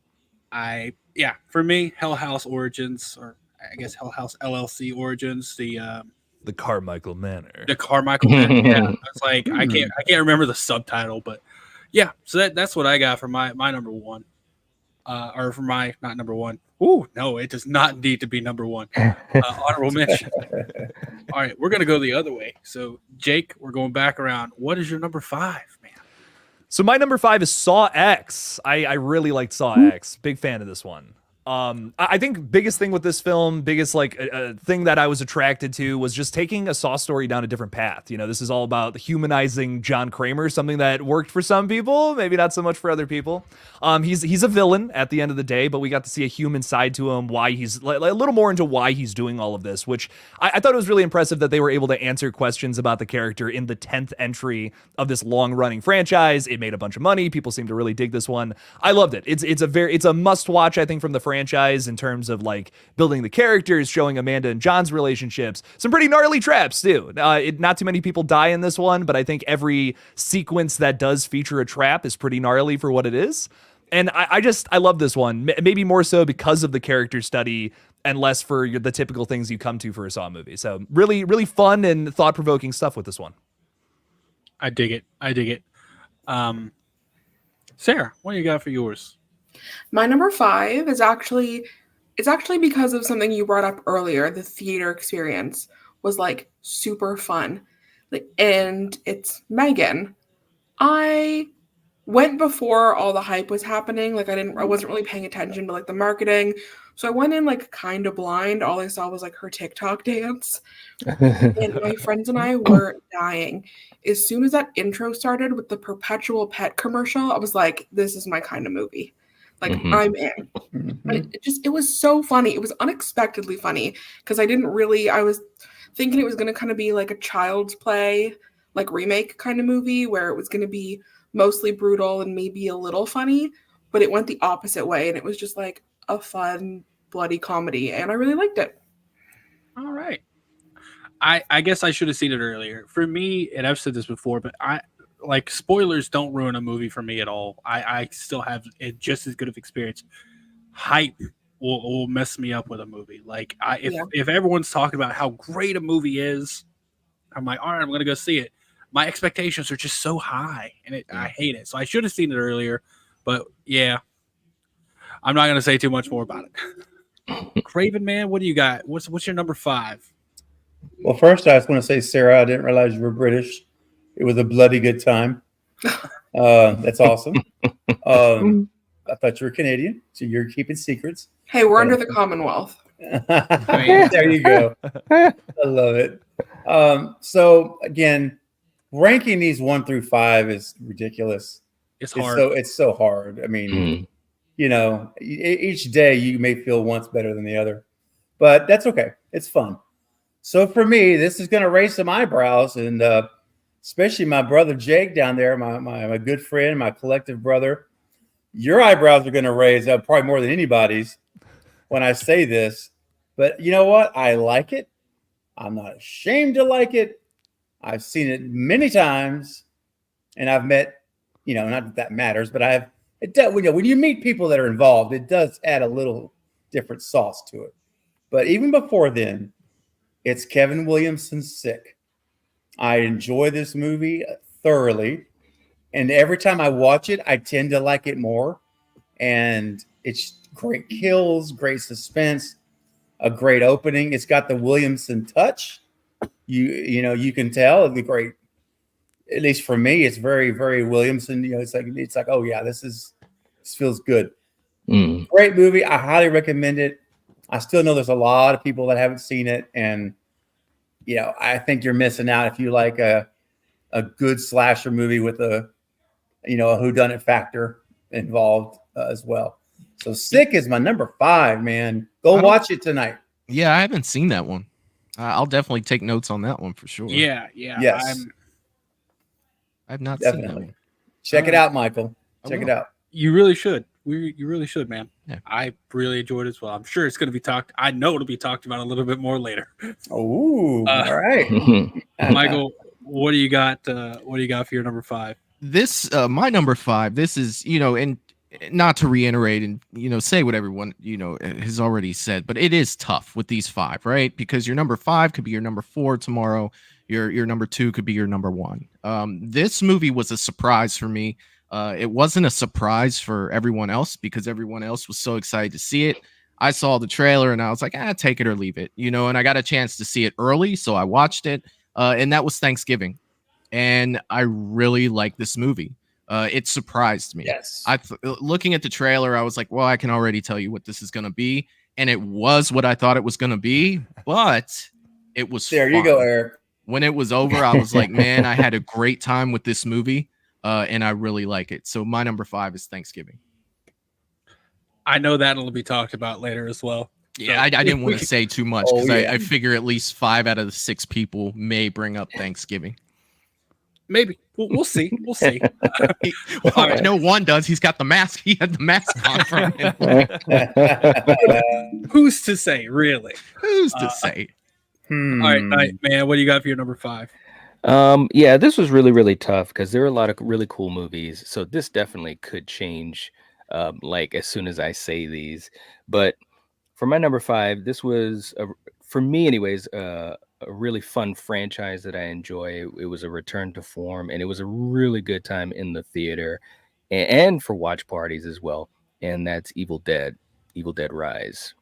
for me, Hell House Origins, or I guess Hell House LLC Origins, the Carmichael Manor. The Carmichael Manor. Yeah. It's like I can't remember the subtitle, but yeah, so that's what I got for my number one. Or for my not number one. Ooh, no, it does not need to be number one. Honorable mention. All right, we're gonna go the other way. So Jake, we're going back around. What is your number 5, man? So my number 5 is Saw X. I really liked Saw X. Big fan of this one. I think biggest thing with this film, biggest thing that I was attracted to was just taking a Saw story down a different path. You know, this is all about humanizing John Kramer, something that worked for some people, maybe not so much for other people. He's a villain at the end of the day, but we got to see a human side to him, why he's a little more into why he's doing all of this, which I thought it was really impressive that they were able to answer questions about the character in the 10th entry of this long running franchise. It made a bunch of money. People seem to really dig this one. I loved it. It's a must watch, I think, from the franchise in terms of like building the characters, showing Amanda and John's relationships. Some pretty gnarly traps too. Not too many people die in this one, but I think every sequence that does feature a trap is pretty gnarly for what it is. And I love this one, maybe more so because of the character study and less for the typical things you come to for a Saw movie. So really, really fun and thought-provoking stuff with this one. I dig it. Sarah, what do you got for yours? My number 5 is actually because of something you brought up earlier. The theater experience was like super fun, and it's Megan. I went before all the hype was happening. Like I wasn't really paying attention to like the marketing, so I went in like kind of blind. All I saw was like her TikTok dance, and my friends and I were dying. As soon as that intro started with the Perpetual Pet commercial, I was like, "This is my kind of movie." Like I'm in. And it was so funny. It was unexpectedly funny because I was thinking it was going to kind of be like a Child's Play, like remake kind of movie where it was going to be mostly brutal and maybe a little funny, but it went the opposite way. And it was just like a fun, bloody comedy. And I really liked it. All right. I guess I should have seen it earlier. For me, and I've said this before, but spoilers don't ruin a movie for me at all. I still have just as good of experience. Hype will mess me up with a movie. Like if everyone's talking about how great a movie is, I'm like, all right, I'm going to go see it. My expectations are just so high, and I hate it. So I should have seen it earlier, but yeah, I'm not going to say too much more about it. Craven, man, what do you got? What's your number 5? Well, first I just want to say, Sarah, I didn't realize you were British. It was a bloody good time. That's awesome. I thought you were Canadian, so you're keeping secrets. Hey, we're under the Commonwealth. There you go. I love it. So again, ranking these 1 through 5 is ridiculous. It's hard. It's so hard. I mean, you know, each day you may feel one's better than the other, but that's okay. It's fun. So for me, this is going to raise some eyebrows, and especially my brother Jake down there, my good friend, my collective brother. Your eyebrows are going to raise up probably more than anybody's when I say this. But you know what? I like it. I'm not ashamed to like it. I've seen it many times, and I've met, you know, not that that matters, but it does, you know, when you meet people that are involved, it does add a little different sauce to it. But even before then, it's Kevin Williamson's Sick. I enjoy this movie thoroughly, and every time I watch it, I tend to like it more. And it's great kills, great suspense, a great opening. It's got the Williamson touch. You know, you can tell the great. At least for me, it's very, very Williamson. You know, it's like, oh yeah, this feels good. Great movie. I highly recommend it. I still know there's a lot of people that haven't seen it, and you know, I think you're missing out if you like a good slasher movie with a whodunit factor involved as well. So Sick is my number 5, man. Go watch it tonight. Yeah, I haven't seen that one. I'll definitely take notes on that one for sure. Yeah. Yes. I've not seen that Definitely. one. Check it out, Michael. Check it out. You really should. You really should, man. Yeah. I really enjoyed it as well. I'm sure it's going to be talked. I know it'll be talked about a little bit more later. Oh, all right. Michael, what do you got? What do you got for your number 5? This, my number 5. This is, you know, and not to reiterate and, you know, say what everyone, you know, has already said, but it is tough with these 5, right? Because your number 5 could be your number 4 tomorrow. Your number 2 could be your number 1. This movie was a surprise for me. It wasn't a surprise for everyone else because everyone else was so excited to see it. I saw the trailer and I was like, take it or leave it, you know, and I got a chance to see it early. So I watched it and that was Thanksgiving. And I really like this movie. It surprised me. Yes. Looking at the trailer, I was like, well, I can already tell you what this is going to be. And it was what I thought it was going to be, but it was There fun. you go, Eric. When it was over, I was like, man, I had a great time with this movie. And I really like it. So my number 5 is Thanksgiving. I know that'll be talked about later as well. Yeah, I didn't want to say too much because yeah. I figure at least 5 out of the 6 people may bring up Thanksgiving. Maybe we'll see. We'll see. Well, I know one does. He's got the mask. He had the mask on from him. Who's to say, really? Who's to say? All right, man. What do you got for your number 5? Yeah, this was really, really tough because there are a lot of really cool movies. So this definitely could change, like as soon as I say these. But for my number 5, this was for me, anyways, a really fun franchise that I enjoy. It was a return to form, and it was a really good time in the theater and for watch parties as well. And that's Evil Dead Rise.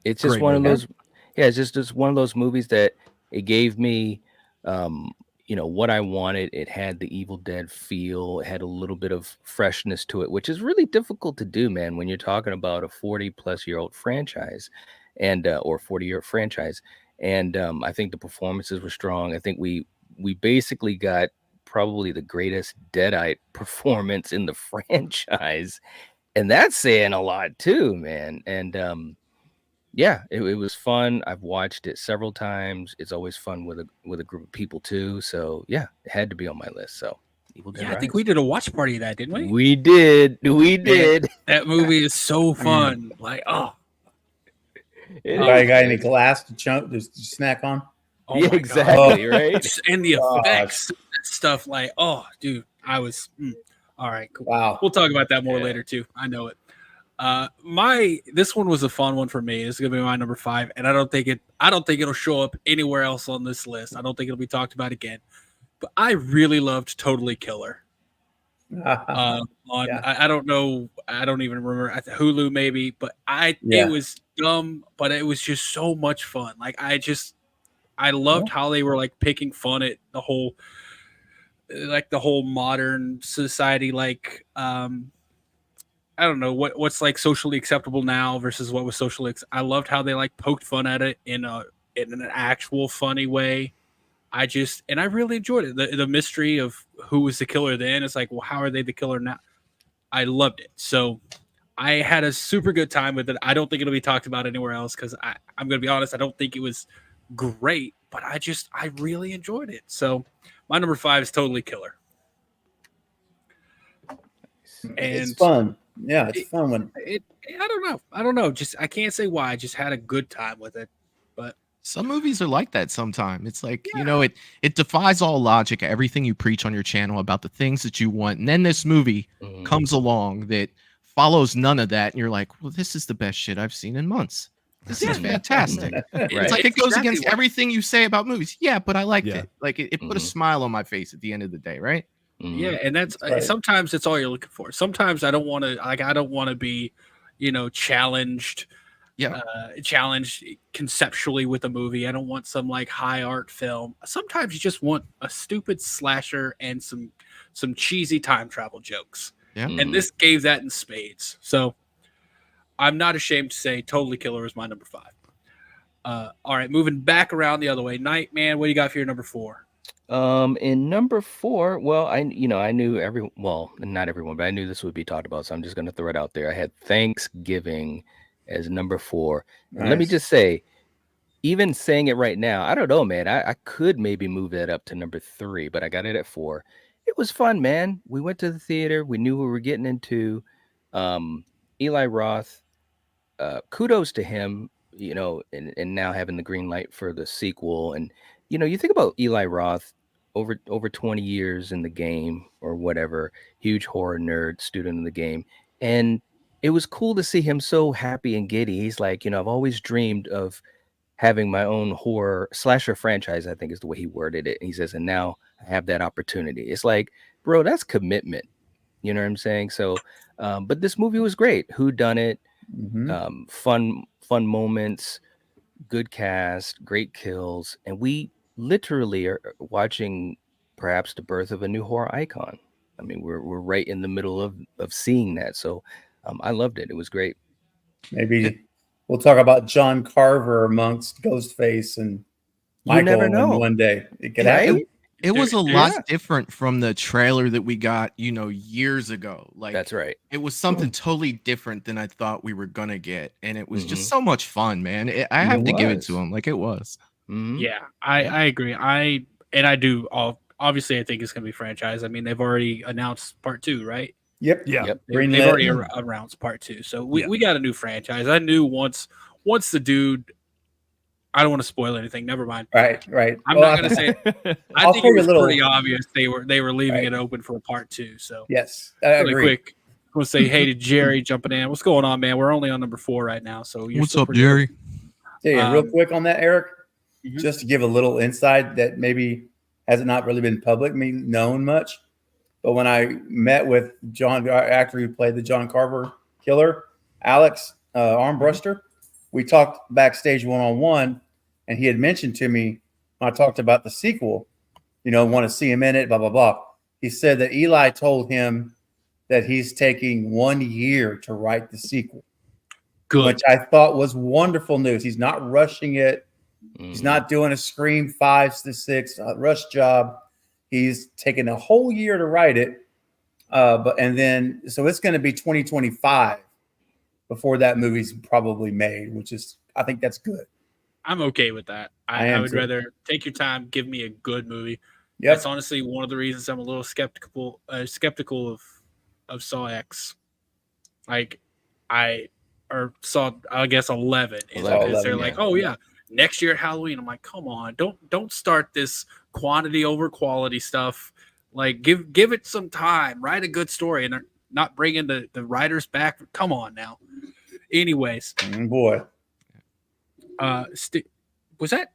It's just Great one movie. of those. Yeah, it's just one of those movies that it gave me, you know, what I wanted. It had the Evil Dead feel. It had a little bit of freshness to it, which is really difficult to do, man, when you're talking about a 40-plus-year-old franchise and or 40-year franchise. And I think the performances were strong. I think we basically got probably the greatest Deadite performance in the franchise. And that's saying a lot too, man. And yeah, it was fun. I've watched it several times. It's always fun with a group of people too. So yeah, it had to be on my list. So Evil Dead I think Rise. we did a watch party of that, didn't we? We did. That movie is so fun. Like, Anybody got any glass to snack on? Oh Yeah, my exactly, God. right? And the effects, stuff like, dude, I was all right. Cool. Wow. We'll talk about that more later too. I know it. This one was a fun one for me. It's gonna be my number 5, and I don't think it'll show up anywhere else on this list. I don't think it'll be talked about again. But I really loved Totally Killer. I don't know, I don't even remember, at Hulu maybe, but it was dumb, but it was just so much fun. Like I loved how they were like picking fun at the whole modern society, like I don't know what's like socially acceptable now versus what was socially. I loved how they like poked fun at it in an actual funny way. I really enjoyed it. The mystery of who was the killer then. It's like, well, how are they the killer now? I loved it. So I had a super good time with it. I don't think it'll be talked about anywhere else because I'm going to be honest, I don't think it was great, but I really enjoyed it. So my number 5 is totally killer. And it's fun. Yeah, it's fun when I don't know. Just I can't say why. I just had a good time with it. But some movies are like that sometimes. It's like, it defies all logic, everything you preach on your channel about the things that you want. And then this movie comes along that follows none of that. And you're like, well, this is the best shit I've seen in months. This is fantastic. It's like it goes against everything you say about movies. Yeah, but I liked it. Like it put a smile on my face at the end of the day, right? Yeah, and that's sometimes it's all you're looking for. Sometimes I don't want to be, challenged. Yeah, challenged conceptually with a movie. I don't want some like high art film. Sometimes you just want a stupid slasher and some cheesy time travel jokes. Yeah, and this gave that in spades. So I'm not ashamed to say Totally Killer is my number 5. All right, moving back around the other way. Nightman, what do you got for your number 4? In number 4, well, I knew not everyone, but I knew this would be talked about, so I'm just going to throw it out there. I had Thanksgiving as number 4. Nice. Let me just say, even saying it right now, I don't know, man. I could maybe move that up to number 3, but I got it at 4. It was fun, man. We went to the theater. We knew what we were getting into. Eli Roth, kudos to him, and now having the green light for the sequel. And, you think about Eli Roth, over 20 years in the game or whatever, huge horror nerd, student in the game. And it was cool to see him so happy and giddy. He's like, I've always dreamed of having my own horror slasher franchise, I think is the way he worded it. And he says, and now I have that opportunity. It's like, bro, that's commitment. You know what I'm saying? So, but this movie was great. Whodunit, fun moments, good cast, great kills. And we literally are watching perhaps the birth of a new horror icon. I mean, we're right in the middle of seeing that. So I loved it. It was great. Maybe we'll talk about John Carver amongst Ghostface and Michael. You never know. In one day. It could happen. It was a lot different from the trailer that we got, years ago. Like that's right. It was something totally different than I thought we were gonna get, and it was just so much fun, man. I have to give it to him. Like it was. Yeah, I agree. Obviously, I think it's gonna be franchise. I mean, they've already announced part 2, right? Yep. They've already announced part 2, so we got a new franchise. I knew once the dude. I don't want to spoil anything. Never mind. Right. I'm not going to say it. I think it was pretty obvious they were leaving it open for a part 2. So yes, really quick, I'm going to say hey to Jerry jumping in. What's going on, man? We're only on number 4 right now. So what's up, Jerry? Yeah, real quick on that, Eric, just to give a little insight that maybe hasn't not really been publicly known much. But when I met with John, our actor who played the John Carver killer, Alex Armbruster, we talked backstage one-on-one. And he had mentioned to me when I talked about the sequel, want to see him in it, blah, blah, blah. He said that Eli told him that he's taking 1 year to write the sequel. Good. Which I thought was wonderful news. He's not rushing it. He's not doing a Scream 5 to 6 rush job. He's taking a whole year to write it. So it's going to be 2025 before that movie's probably made, I think that's good. I'm okay with that. I would rather take your time, give me a good movie. Yep. That's honestly one of the reasons I'm a little skeptical of Saw X. Like Saw, I guess 11 is because they're like, oh yeah, next year at Halloween. I'm like, come on, don't start this quantity over quality stuff. Like give it some time, write a good story, and they're not bringing the writers back. Come on now. Anyways, boy. Was that?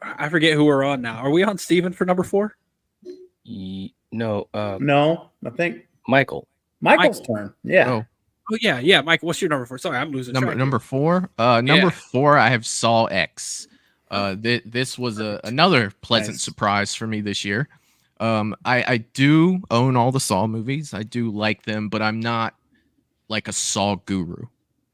I forget who we're on now. Are we on Steven for number 4? No. No, I think Michael's turn. Yeah. Oh yeah. Michael, what's your number 4? Sorry, I'm losing track. Number 4. Number 4. I have Saw X. This was another pleasant surprise for me this year. I do own all the Saw movies. I do like them, but I'm not like a Saw guru.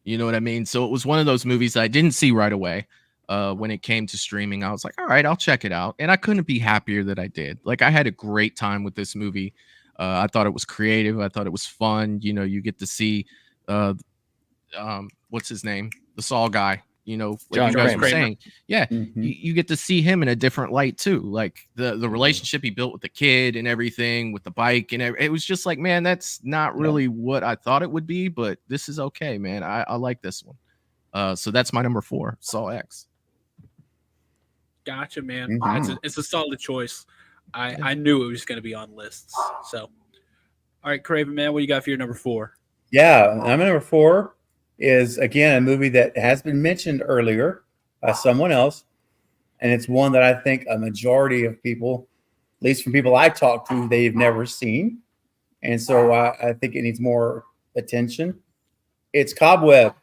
You know what I mean? So it was one of those movies that I didn't see right away. when it came to streaming. I was like, all right, I'll check it out. And I couldn't be happier that I did. Like, I had a great time with this movie. I thought it was creative. I thought it was fun. You know, you get to see, what's his name? The Saul guy, you know, like John you guys Kramer. were saying. Yeah. Mhm. You get to see him in a different light too. Like the relationship he built with the kid and everything with the bike. And it was just like, man, that's not really what I thought it would be, but this is okay, man. I like this one. So that's my number 4, Saw X. Gotcha, man. It's a solid choice. I knew it was going to be on lists. So, all right, Craven, man, what you got for your number 4? Yeah, my number 4 is, again, a movie that has been mentioned earlier by someone else. And it's one that I think a majority of people, at least from people I talk to, they've never seen. And so I think it needs more attention. It's Cobweb.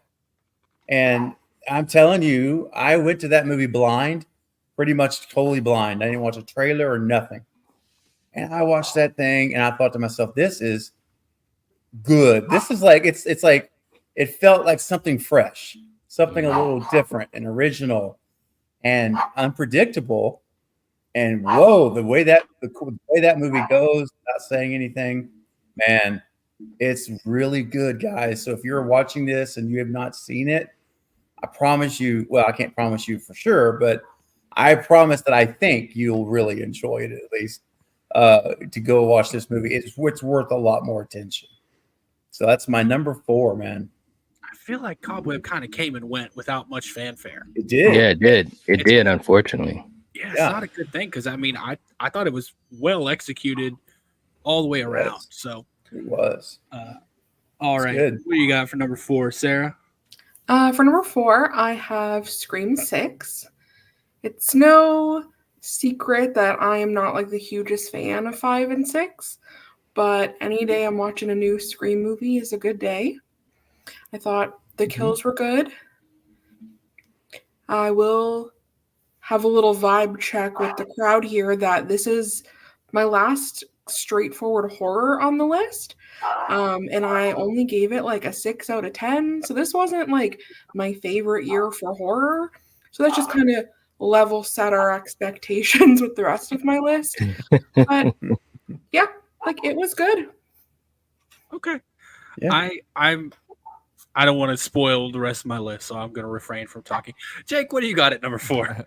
And I'm telling you, I went to that movie blind, pretty much totally blind. I didn't watch a trailer or nothing. And I watched that thing and I thought to myself, this is good. This is like, it's like, it felt like something fresh, something a little different and original and unpredictable. And whoa, the way that movie goes, not saying anything, man, it's really good, guys. So if you're watching this and you have not seen it, I promise you, well, I can't promise you for sure, but I promise that I think you'll really enjoy it, at least to go watch this movie. It's worth a lot more attention. So that's my number 4, man. I feel like Cobweb kind of came and went without much fanfare. It did. Yeah, it did. It did, unfortunately. Yeah, it's not a good thing because I mean, I thought it was well executed all the way around. So it was. All right. Good. What do you got for number 4, Sarah? For number 4, I have Scream 6. It's no secret that I am not like the hugest fan of 5 and 6, but any day I'm watching a new Scream movie is a good day. I thought the kills were good. I will have a little vibe check with the crowd here that this is my last straightforward horror on the list. And I only gave it like a 6 out of 10. So this wasn't like my favorite year for horror. So that's just kind of level set our expectations with the rest of my list. But yeah, like it was good. Okay. Yeah. I don't want to spoil the rest of my list, so I'm going to refrain from talking. Jake, what do you got at number 4?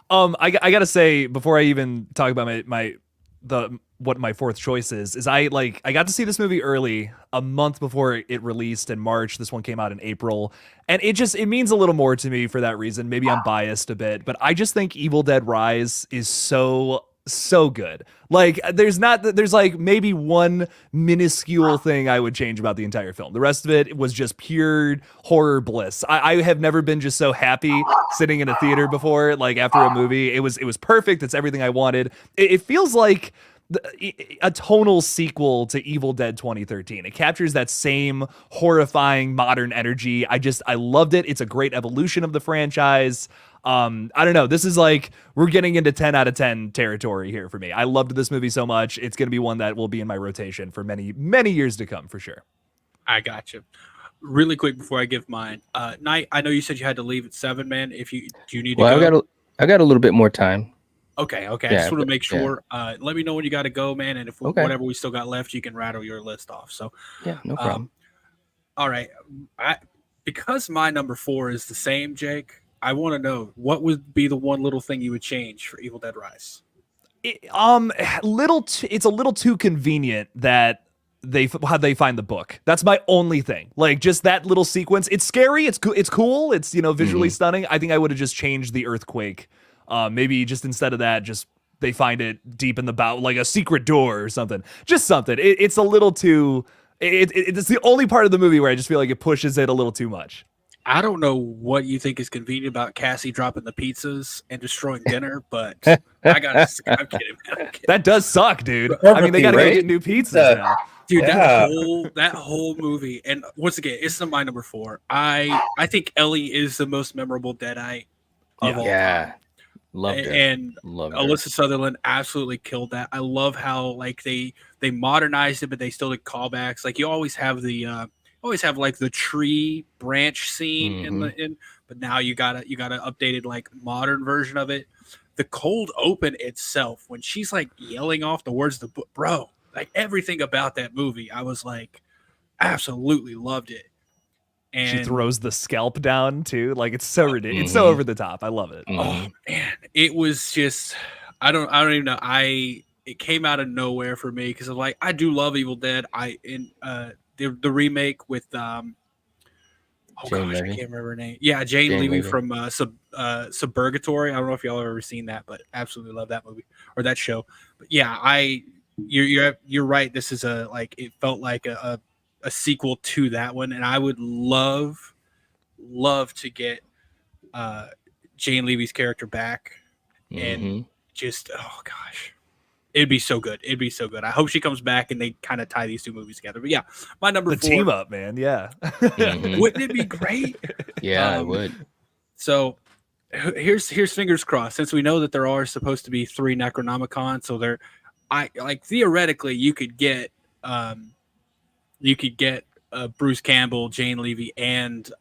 I gotta say, before I even talk about what my 4th choice is I got to see this movie early, a month before it released in March. This one came out in April, and it means a little more to me for that reason. Maybe I'm biased a bit, but I just think Evil Dead Rise is so good. Like there's like maybe one minuscule thing I would change about the entire film. The rest of it was just pure horror bliss. I have never been just so happy sitting in a theater before, like after a movie. It was perfect. It's everything I wanted. It feels like a tonal sequel to Evil Dead 2013. It captures that same horrifying modern energy. I loved it. It's a great evolution of the franchise. I don't know. This is like, we're getting into 10 out of 10 territory here for me. I loved this movie so much. It's going to be one that will be in my rotation for many, many years to come for sure. I got you. Really quick before I give mine. Knight, I know you said you had to leave at 7, man. Do you need to go? I got a little bit more time. Okay. I just want to make sure. Yeah. Let me know when you got to go, man. And if whatever we still got left, you can rattle your list off. So yeah, no problem. All right. Because my number 4 is the same, Jake, I want to know what would be the one little thing you would change for Evil Dead Rise. It's a little too convenient that how they find the book. That's my only thing. Like just that little sequence. It's scary. It's cool. It's visually stunning. I think I would have just changed the earthquake. Maybe just instead of that, just they find it deep in the bow, like a secret door or something. Just something. It's a little too. It's the only part of the movie where I just feel like it pushes it a little too much. I don't know what you think is convenient about Cassie dropping the pizzas and destroying dinner, but I'm kidding, man. That does suck, dude. I mean, they got to go get new pizzas now. Dude, that whole movie, and once again, it's my number 4. I think Ellie is the most memorable Deadite of all time. Loved her. And Loved Alyssa Sutherland absolutely killed that. I love how like they modernized it, but they still did callbacks. Like you always have the always have like the tree branch scene but now you got a updated like modern version of it. The cold open itself, when she's like yelling off the words of the book, bro, like everything about that movie, I was like, absolutely loved it. And she throws the scalp down too. Like it's so ridiculous. It's so over the top. I love it. Oh man, it was just I don't even know. It came out of nowhere for me because I'm like, I do love Evil Dead. The remake with I can't remember her name. Yeah, Jane Levy from Suburgatory. I don't know if y'all have ever seen that, but absolutely love that movie or that show. But yeah, you're right. This is it felt like a sequel to that one, and I would love to get Jane Levy's character back and just oh gosh, it'd be so good. I hope she comes back and they kind of tie these two movies together. But yeah, my number 4 team up, man. Yeah, wouldn't it be great? Yeah, it would. So here's fingers crossed. Since we know that there are supposed to be 3 Necronomicon, so theoretically you could get Bruce Campbell, Jane Levy, and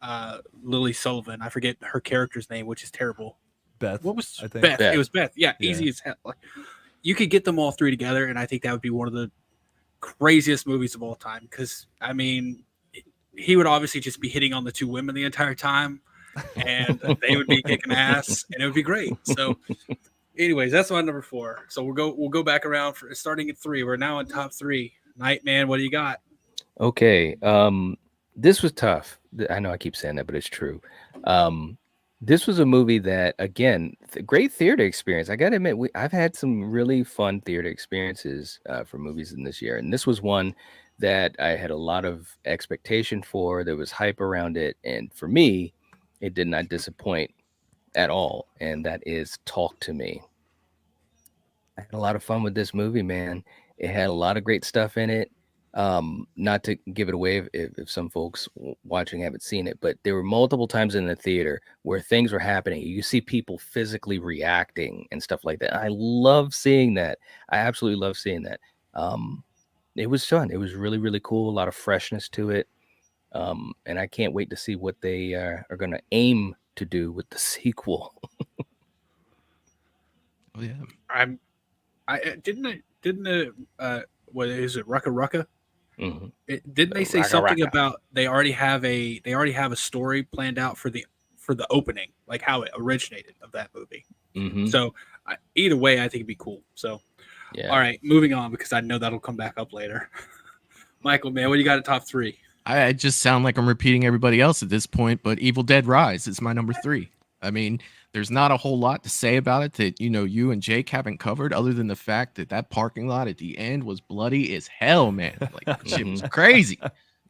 Lily Sullivan. I forget her character's name, which is terrible. Beth. What was I think. Beth? It was Beth. Yeah, easy as hell. Like, you could get them all 3 together, and I think that would be one of the craziest movies of all time. Because I mean, he would obviously just be hitting on the 2 women the entire time, and they would be kicking ass, and it would be great. So, anyways, that's my number 4. So we'll go back around for starting at 3. We're now in top 3. Nightman, what do you got? Okay. This was tough. I know I keep saying that, but it's true. This was a movie that, again, great theater experience. I got to admit, I've had some really fun theater experiences for movies in this year. And this was one that I had a lot of expectation for. There was hype around it. And for me, it did not disappoint at all. And that is Talk to Me. I had a lot of fun with this movie, man. It had a lot of great stuff in it. Not to give it away if some folks watching haven't seen it, but there were multiple times in the theater where things were happening. You see people physically reacting and stuff like that. I love seeing that. I absolutely love seeing that. It was fun. It was really, really cool. A lot of freshness to it. And I can't wait to see what they are going to aim to do with the sequel. Oh yeah. What is it? Rucka Rucka? Mm-hmm. Didn't they say something about they already have a story planned out for the opening, like how it originated of that movie? Mm-hmm. So either way, I think it'd be cool. So yeah. All right, moving on because I know that'll come back up later. Michael, man, what do you got at top 3? I just sound like I'm repeating everybody else at this point, but Evil Dead Rise is my number 3. I mean, there's not a whole lot to say about it that, you and Jake haven't covered other than the fact that parking lot at the end was bloody as hell, man. Like, shit was crazy.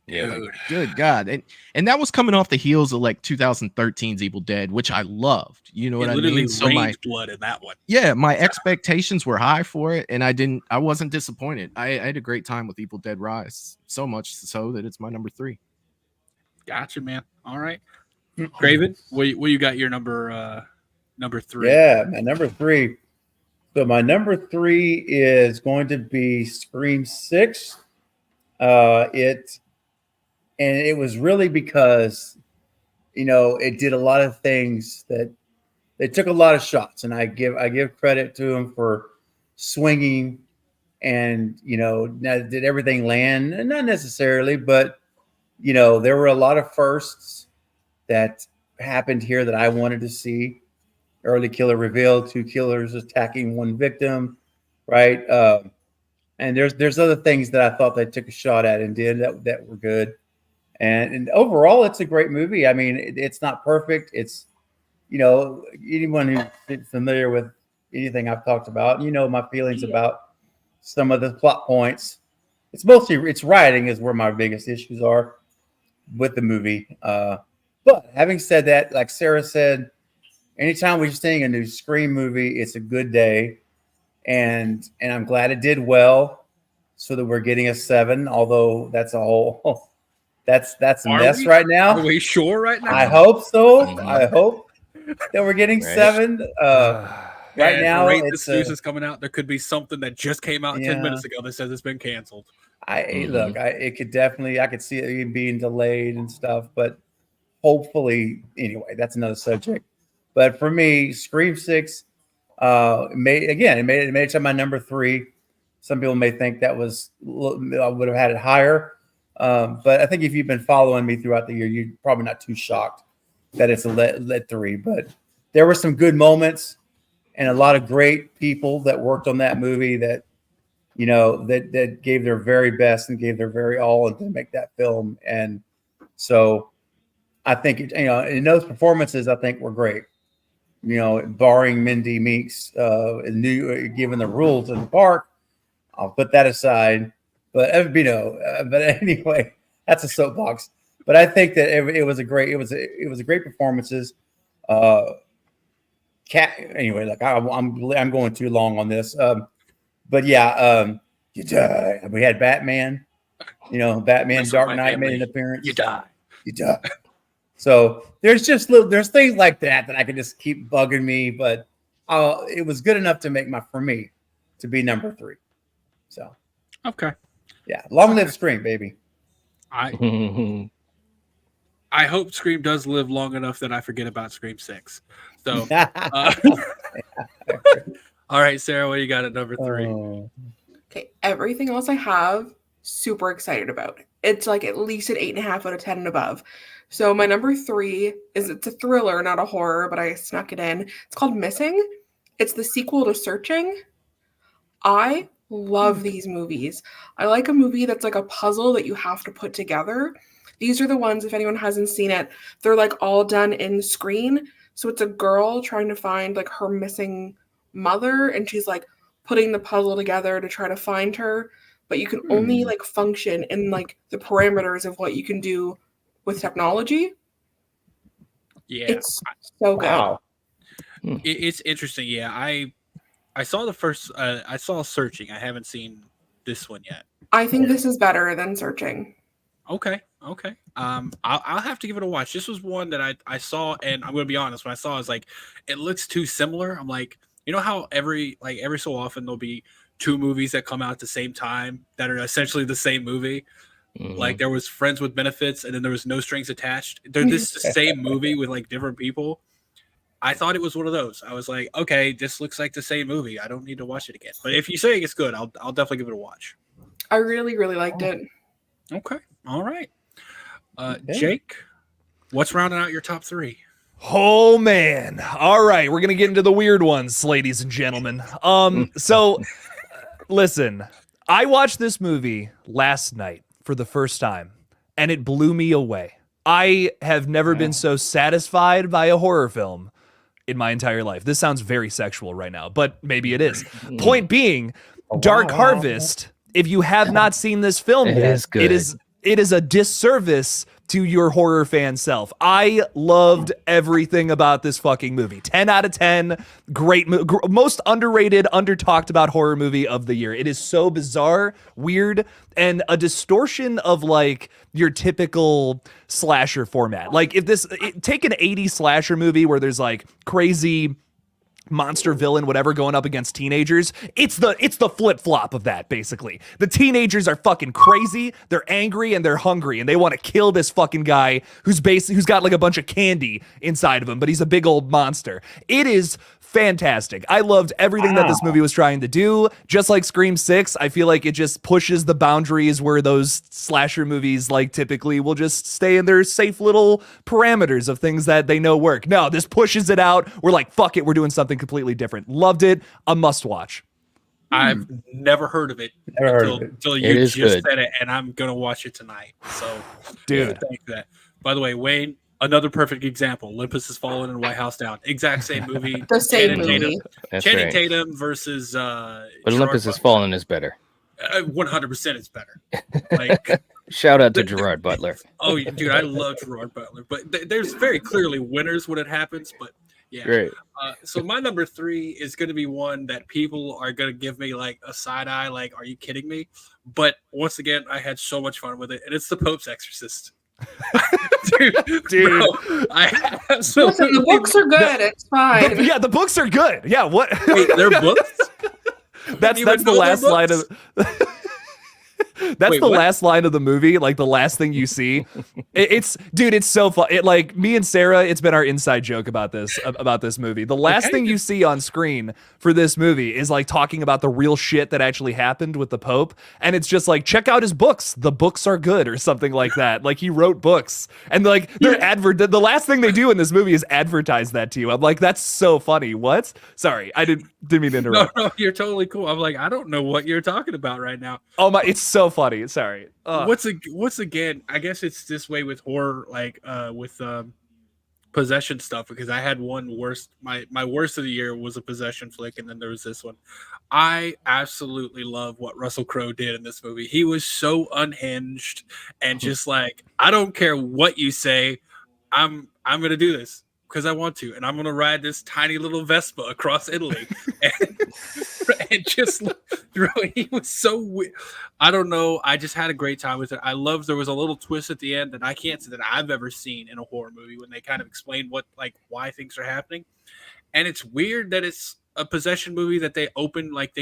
Yeah. Like, good God. And that was coming off the heels of like 2013's Evil Dead, which I loved. You know what I mean? So my blood in that one. Yeah, my expectations were high for it, and I wasn't disappointed. I had a great time with Evil Dead Rise, so much so that it's my number 3. Gotcha, man. All right. Craven, what you got your number 3? Yeah, my number 3. So my number 3 is going to be Scream 6. It was really because, it did a lot of things that they took a lot of shots, and I give credit to them for swinging, and did everything land? Not necessarily, but there were a lot of firsts that happened here that I wanted to see. Early killer reveal, 2 killers attacking 1 victim, right? And there's other things that I thought they took a shot at and did that were good. And overall, it's a great movie. I mean, it's not perfect. It's, anyone who's familiar with anything I've talked about, my feelings about some of the plot points. It's writing is where my biggest issues are with the movie. But having said that, like Sarah said, anytime we're seeing a new Scream movie, it's a good day. And I'm glad it did well so that we're getting a 7, although that's a whole that's a mess right now. Are we sure right now? I hope so. I hope that we're getting 7. Right now, great, this news is coming out. There could be something that just came out 10 minutes ago that says it's been canceled. Look, it could definitely, I could see it even being delayed and stuff, but hopefully, anyway, that's another subject. But for me, Scream 6, it made it to my number 3. Some people may think that was, I would have had it higher. But I think if you've been following me throughout the year, you're probably not too shocked that it's a let 3. But there were some good moments and a lot of great people that worked on that movie that, you know, that gave their very best and gave their very all to make that film. And so I think, you know, in those performances, I think were great. You know, barring Mindy Meeks given the rules in the park, I'll put that aside. But you know, but anyway, that's a soapbox. But I think that it was a great performances. Anyway, like I'm going too long on this. But yeah, you die. We had Batman. You know, Batman Dark Knight made an appearance. You die. So there's things like that I can just keep bugging me, but it was good enough to make for me to be number 3. So okay, yeah, long live Scream, baby. I hope Scream does live long enough that I forget about Scream 6. So, all right, Sarah, what do you got at number 3? Okay, everything else I have, super excited about. It's like at least an 8.5 out of 10 and above. So my number 3 it's a thriller, not a horror, but I snuck it in. It's called Missing. It's the sequel to Searching. I love these movies. I like a movie that's like a puzzle that you have to put together. These are the ones, if anyone hasn't seen it, they're like all done in screen. So it's a girl trying to find like her missing mother, and she's like putting the puzzle together to try to find her. But you can only like function in like the parameters of what you can do with technology. Yeah, it's so good. Wow. It's interesting. Yeah, I saw the first. I saw Searching. I haven't seen this one yet. I think this is better than Searching. Okay. I'll have to give it a watch. This was one that I saw, and I'm gonna be honest. When I saw it, I was like, it looks too similar. I'm like, you know how every so often there'll be 2 movies that come out at the same time that are essentially the same movie. Like there was Friends with Benefits, and then there was No Strings Attached. They're the same movie with like different people. I thought it was one of those. I was like, okay, this looks like the same movie. I don't need to watch it again. But if you say it's good, I'll definitely give it a watch. I really, really liked it. Okay. All right. Jake, what's rounding out your top 3? Oh man. All right, we're going to get into the weird ones, ladies and gentlemen. So listen, I watched this movie last night for the first time, and it blew me away. I have never been so satisfied by a horror film in my entire life. This sounds very sexual right now, but maybe it is. Point being, Dark Harvest, if you have not seen this film yet, it is a disservice to your horror fan self. I loved everything about this fucking movie. 10 out of 10. Great, most underrated, under-talked about horror movie of the year. It is so bizarre, weird, and a distortion of like your typical slasher format. Like if take an 80s slasher movie where there's like crazy monster villain, whatever, going up against teenagers. It's the flip-flop of that, basically. The teenagers are fucking crazy, they're angry, and they're hungry, and they want to kill this fucking guy who's got like a bunch of candy inside of him, but he's a big old monster. It is fantastic. I loved everything that this movie was trying to do. Just like Scream 6, I feel like it just pushes the boundaries where those slasher movies like typically will just stay in their safe little parameters of things that they know work. No, this pushes it out. We're like, fuck it, we're doing something completely different. Loved it. A must watch. I've never heard of it until you just said it, and I'm gonna watch it tonight. So, dude, thank that. By the way, Wayne, another perfect example. Olympus Has Fallen and White House Down. Exact same movie. The same movie. Channing Tatum versus. But Olympus Has Fallen is better. 100% it's better. Like, shout out to Gerard Butler. Oh, dude, I love Gerard Butler. But there's very clearly winners when it happens. But yeah. Great. So my number 3 is going to be one that people are going to give me like a side eye, like, are you kidding me? But once again, I had so much fun with it, and it's The Pope's Exorcist. dude, bro, I absolutely. Listen, the books are good. It's fine. The books are good. Yeah, what? Wait, they're books? That's the last line of. That's Wait, the what? last line of the movie, like the last thing you see. It's so fun. It, like, me and Sarah, it's been our inside joke about this movie. The last thing you see on screen for this movie is like talking about the real shit that actually happened with the Pope, and it's just like, check out his books. The books are good, or something like that. Like, he wrote books, and like they're the last thing they do in this movie is advertise that to you. I'm like, that's so funny. What? Sorry, I didn't mean to interrupt. No, you're totally cool. I'm like, I don't know what you're talking about right now. Oh my, it's so funny. Sorry. What's again? I guess it's this way with horror, like with possession stuff, because I had one worst. My worst of the year was a possession flick, and then there was this one. I absolutely love what Russell Crowe did in this movie. He was so unhinged and just like, I don't care what you say, I'm gonna do this because I want to, and I'm gonna ride this tiny little Vespa across Italy, and just he was so weird. I don't know. I just had a great time with it. I love there was a little twist at the end that I can't say that I've ever seen in a horror movie when they kind of explain why things are happening, and it's weird that it's a possession movie that they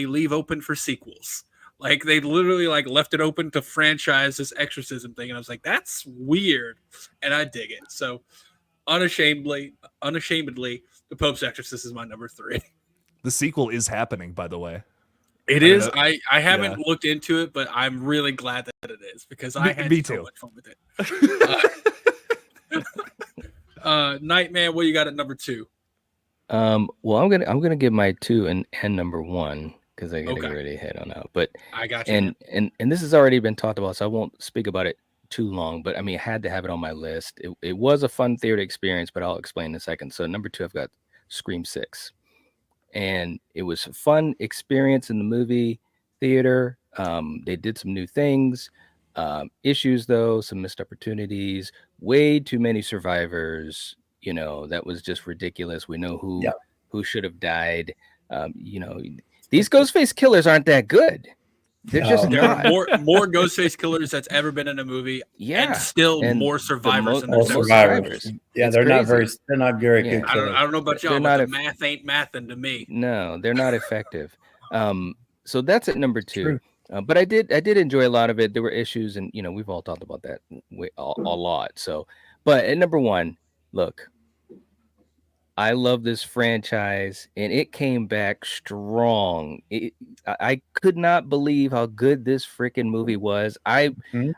leave open for sequels. Like, they literally like left it open to franchise this exorcism thing, and I was like, that's weird, and I dig it. So unashamedly, The Pope's Exorcist is my number 3. The sequel is happening, by the way. It is. I haven't looked into it, but I'm really glad that it is, because I had so much fun with it. Nightman, what you got at number 2? Well, I'm gonna give my 2 and number 1, because I gotta get ready to head on out. But I got you. And this has already been talked about, so I won't speak about it too long. But I mean, I had to have it on my list. It was a fun theater experience, but I'll explain in a second. So number 2, I've got Scream 6, and it was a fun experience in the movie theater. They did some new things. Issues though, some missed opportunities, way too many survivors. You know, that was just ridiculous. We know who should have died. You know, these Ghostface killers aren't that good. They're just there not. are more Ghostface killers that's ever been in a movie, and still more survivors than there's ever survivors. Yeah, It's they're not crazy. very good. I don't know about y'all, but the math ain't mathing to me. No, they're not effective. So that's at number 2. But I did enjoy a lot of it. There were issues, and you know, we've all talked about that a lot. So, but at number 1, look, I love this franchise, and it came back strong. I could not believe how good this freaking movie was. I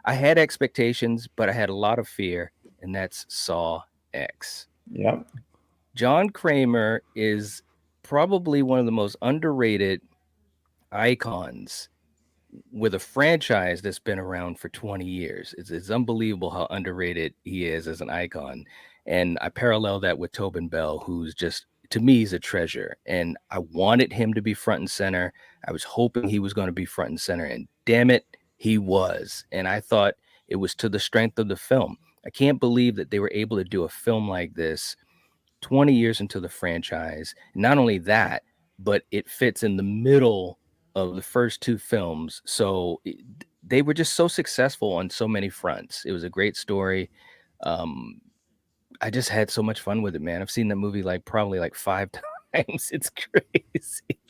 had expectations, but I had a lot of fear, and that's Saw X. Yep. John Kramer is probably one of the most underrated icons with a franchise that's been around for 20 years. It's unbelievable how underrated he is as an icon. And I parallel that with Tobin Bell, who's just, to me, he's a treasure. And I wanted him to be front and center. I was hoping he was going to be front and center. And damn it, he was. And I thought it was to the strength of the film. I can't believe that they were able to do a film like this 20 years into the franchise. Not only that, but it fits in the middle of the first 2 films. So they were just so successful on so many fronts. It was a great story. I just had so much fun with it, man. I've seen that movie probably 5 times. It's crazy,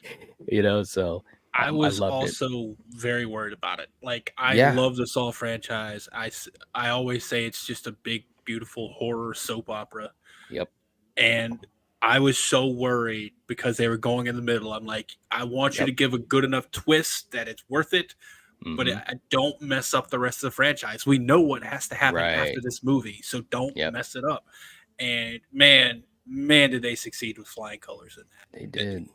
you know. So I was loved also very worried about it. Like, I love the Saw franchise. I always say it's just a big, beautiful horror soap opera. Yep. And I was so worried because they were going in the middle. I'm like, I want you to give a good enough twist that it's worth it. But I don't mess up the rest of the franchise. We know what has to happen after this movie, so don't mess it up. And man, did they succeed with flying colors in that? They did.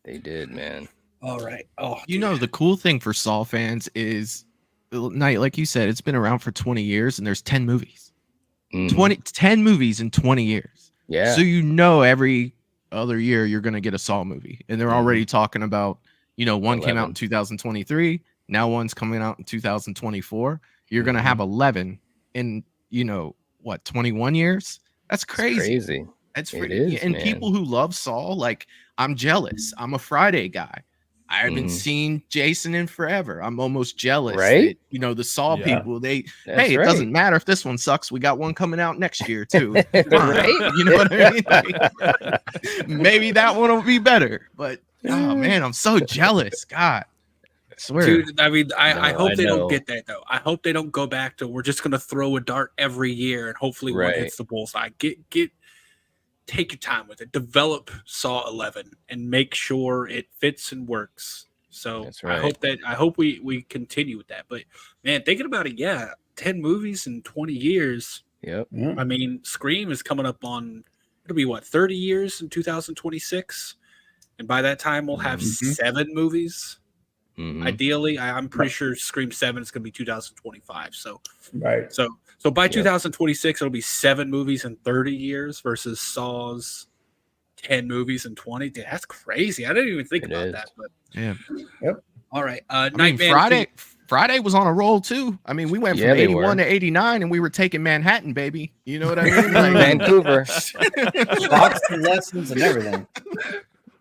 They did, man. All right. Oh, you know, the cool thing for Saw fans is, Night, like you said, it's been around for 20 years, and there's 10 movies. 10 movies in 20 years. Yeah. So you know, every other year you're going to get a Saw movie, and they're already talking about, you know, one 11. came out in 2023. Now one's coming out in 2024. You're going to have 11 in, you know, what, 21 years? That's crazy. That's It is, and man. people who love Saw, like, I'm jealous. I'm a Friday guy. I haven't seen Jason in forever. I'm almost jealous. Right? That, you know, the Saw people, That's it right. doesn't matter if this one sucks. We got one coming out next year too. Right? You know what I mean? Like, maybe that one will be better. But oh man, I'm so jealous. God. swear. Dude, I mean, I No, hope I they know. don't get that though. I hope they don't go back to we're just gonna throw a dart every year and hopefully one Right. hits the bullseye. Take your time with it. Develop Saw 11 and make sure it fits and works. So That's right. I hope we continue with that. But man, thinking about it, 10 movies in 20 years. Yep. I mean, Scream is coming up on it'll be what 30 years in 2026, and by that time we'll have 7 movies. Mhm. Ideally, I'm pretty sure Scream 7 is going to be 2025. So Right. so by 2026 it'll be 7 movies in 30 years versus Saw's 10 movies in 20. Dude, that's crazy. I didn't even think It about is. that. But Yeah. all right, I mean, Nightman. Friday was on a roll too. I mean, we went Yeah, from they 81 were. to 89 and we were taking Manhattan, baby. You know what I mean? Like, Vancouver. Boxing lessons and everything.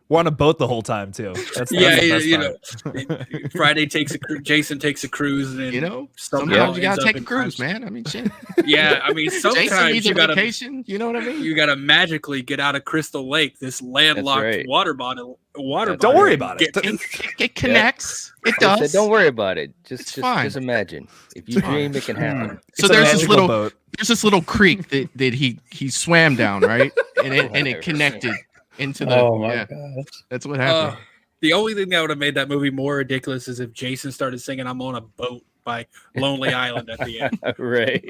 We're on a boat the whole time too. That's Yeah, the best you part. know, Friday Jason takes a cruise, and then you know, somehow sometimes you ends gotta up take a in cruise, crime. man. I mean, shit. Yeah, I mean, Jason sometimes needs you a gotta vacation. You know what I mean? you gotta magically get out of Crystal Lake, this landlocked right. water bottle. Don't worry about it. It connects. It I said, does. don't worry about it. It's fine. Just imagine. If you dream, it can happen. So It's a there's this magical little boat. creek that he swam down, right? And it connected into the. Oh my yeah, gosh. that's what happened. The only thing that would have made that movie more ridiculous is if Jason started singing "I'm on a Boat" by Lonely Island at the end. Right.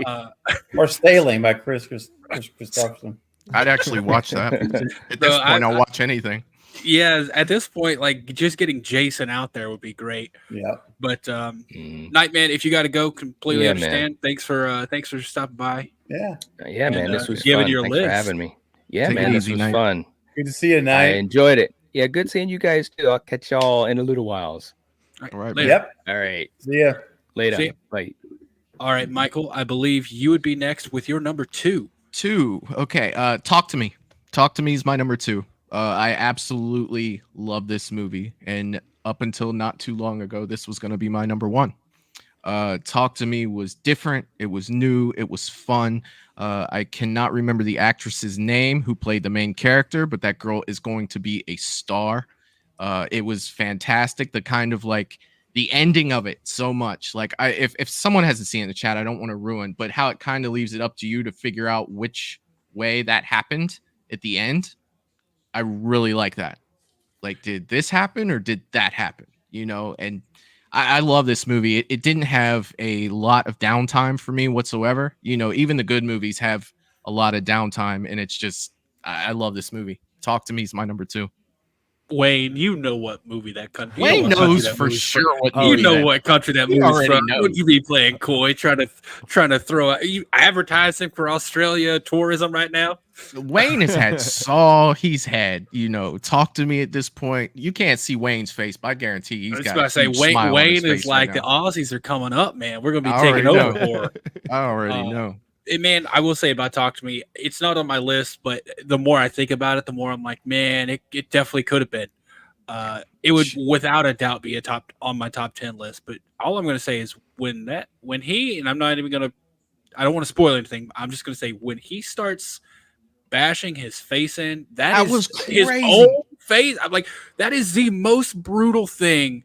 Or Sailing by Chris Christopherson. I'd actually watch that. At this No, point, I'll watch anything. Yeah, at this point, like just getting Jason out there would be great. Yeah. But Nightman, if you got to go, completely Yeah, understand. Thanks for stopping by. Yeah. Yeah, man. This was giving fun. your Thanks list. for having me. Yeah, Take it man. This easy, was Knight. fun. Good to see you I tonight. enjoyed it. Yeah, good seeing you guys too. I'll catch y'all in a little whiles. All All right, later. Yep. All right. See ya. Later. See ya. Bye. All right, Michael. I believe you would be next with your number 2. 2. Okay. Talk to Me. Talk to Me is my number 2. I absolutely love this movie, and up until not too long ago, this was going to be my number 1. Talk to Me was different. It was new. It was fun. I cannot remember the actress's name who played the main character, but that girl is going to be a star. It was fantastic. The kind of like the ending of it so much. Like if someone hasn't seen it in the chat, I don't want to ruin, but how it kind of leaves it up to you to figure out which way that happened at the end. I really like that. Like, did this happen or did that happen? You know, and I love this movie. It didn't have a lot of downtime for me whatsoever. You know, even the good movies have a lot of downtime, and it's just I love this movie. Talk to Me is my number 2. Wayne, you know what movie that country. Wayne you know what country knows that for movie's sure what You movie know that- what country that He movie's already from. knows. Would you be playing coy, trying to throw out you advertising for Australia tourism right now? Wayne has had Saw. He's had, you know, Talk to Me at this point. You can't see Wayne's face, but I guarantee he's I was got about a to say huge smile on his Wayne face is like right the now. Aussies are coming up, man. We're gonna be I taking already over know. more. I already know. And man, I will say about Talk to Me, it's not on my list, but the more I think about it, the more I'm like, man, it definitely could have been. It would without a doubt be on my top 10 list. But all I'm gonna say is when he, and I'm not even gonna, I don't want to spoil anything. I'm just gonna say when he starts bashing his face in, that was his crazy. own face. I'm like, that is the most brutal thing.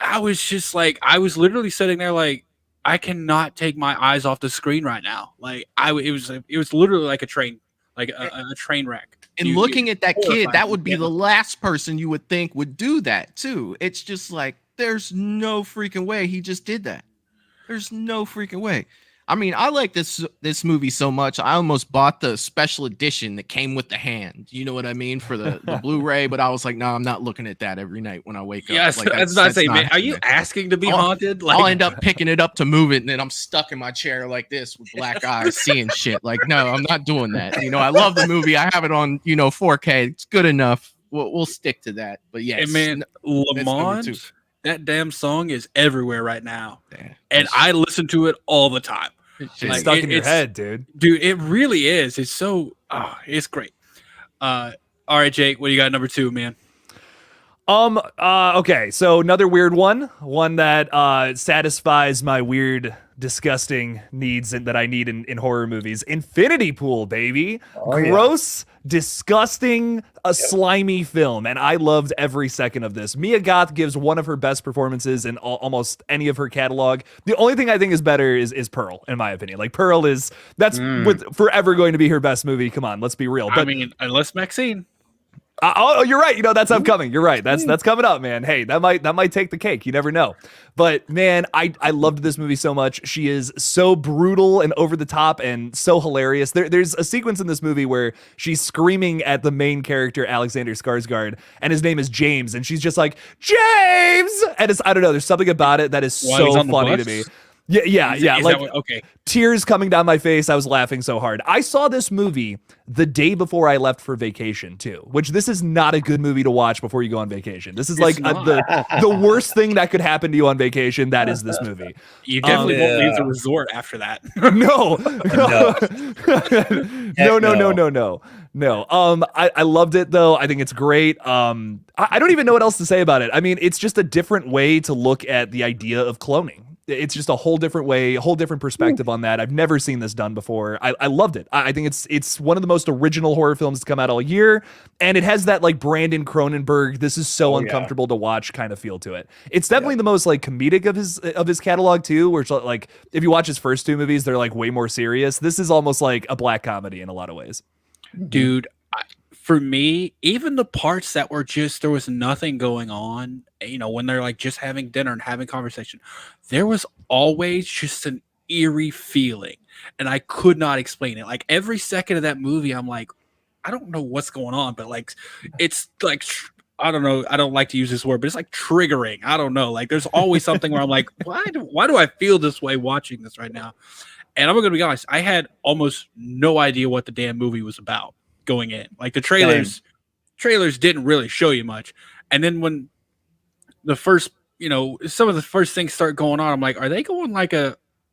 I was just like, I was literally sitting there like, I cannot take my eyes off the screen right now. Like it was literally like a train, like a train wreck. And looking at that kid, that would be the last person you would think would do that too. It's just like there's no freaking way he just did that. There's no freaking way. I mean, I like this movie so much. I almost bought the special edition that came with the hand. You know what I mean, for the Blu-ray. But I was like, no, I'm not looking at that every night when I wake up. Yes, Like, that's not saying, man. Are you happening. asking to be I'll- haunted? I'll end up picking it up to move it, and then I'm stuck in my chair like this with black eyes, seeing shit. Like, no, I'm not doing that. You know, I love the movie. I have it on, 4K. It's good enough. We'll stick to that. But yes, And man, that's number 2. Lamont, that damn song is everywhere right now, Yeah. and I listen to it all the time. It's Like, stuck in your it's- head, dude. Dude, it really is. It's so, it's great. All right, Jake, what do you got number 2, man? Okay, so another weird one that satisfies my weird disgusting needs that I need in horror movies. Infinity Pool, baby. Oh, yeah. Gross, disgusting, slimy film. And I loved every second of this. Mia Goth gives one of her best performances in almost any of her catalog. The only thing I think is better is Pearl, in my opinion. Like Pearl that's forever going to be her best movie. Come on, let's be real. But I mean, unless Maxine. Oh, you're right. That's upcoming. You're right. That's coming up, man. Hey, that might take the cake. You never know. But man, I loved this movie so much. She is so brutal and over the top and so hilarious. There's a sequence in this movie where she's screaming at the main character, Alexander Skarsgård, and his name is James, and she's just like, James! And I don't know, there's something about it that is so funny to me. Yeah. Like, okay. Tears coming down my face. I was laughing so hard. I saw this movie the day before I left for vacation too, which this is not a good movie to watch before you go on vacation. This is like the worst thing that could happen to you on vacation. That is this movie. You definitely won't leave the resort after that. No. No. I loved it though. I think it's great. I don't even know what else to say about it. I mean, it's just a different way to look at the idea of cloning. It's just a whole different way, a whole different perspective on that. I've never seen this done before. I loved it. I think it's one of the most original horror films to come out all year, and it has that like Brandon Cronenberg, this is so uncomfortable to watch kind of feel to it. It's definitely the most like comedic of his catalog too, where it's like if you watch his first two movies, they're like way more serious. This is almost like a black comedy in a lot of ways. Dude, for me, even the parts that were just, there was nothing going on, you know, when they're like just having dinner and having conversation, there was always just an eerie feeling, and I could not explain it. Like every second of that movie, I'm like, I don't know what's going on, but like, it's like, I don't know. I don't like to use this word, but it's like triggering. I don't know. Like there's always something where I'm like, why do I feel this way watching this right now? And I'm going to be honest, I had almost no idea what the damn movie was about going in. Like the trailers didn't really show you much. And then when the first, you know, some of the first things start going on, I'm like, are they going like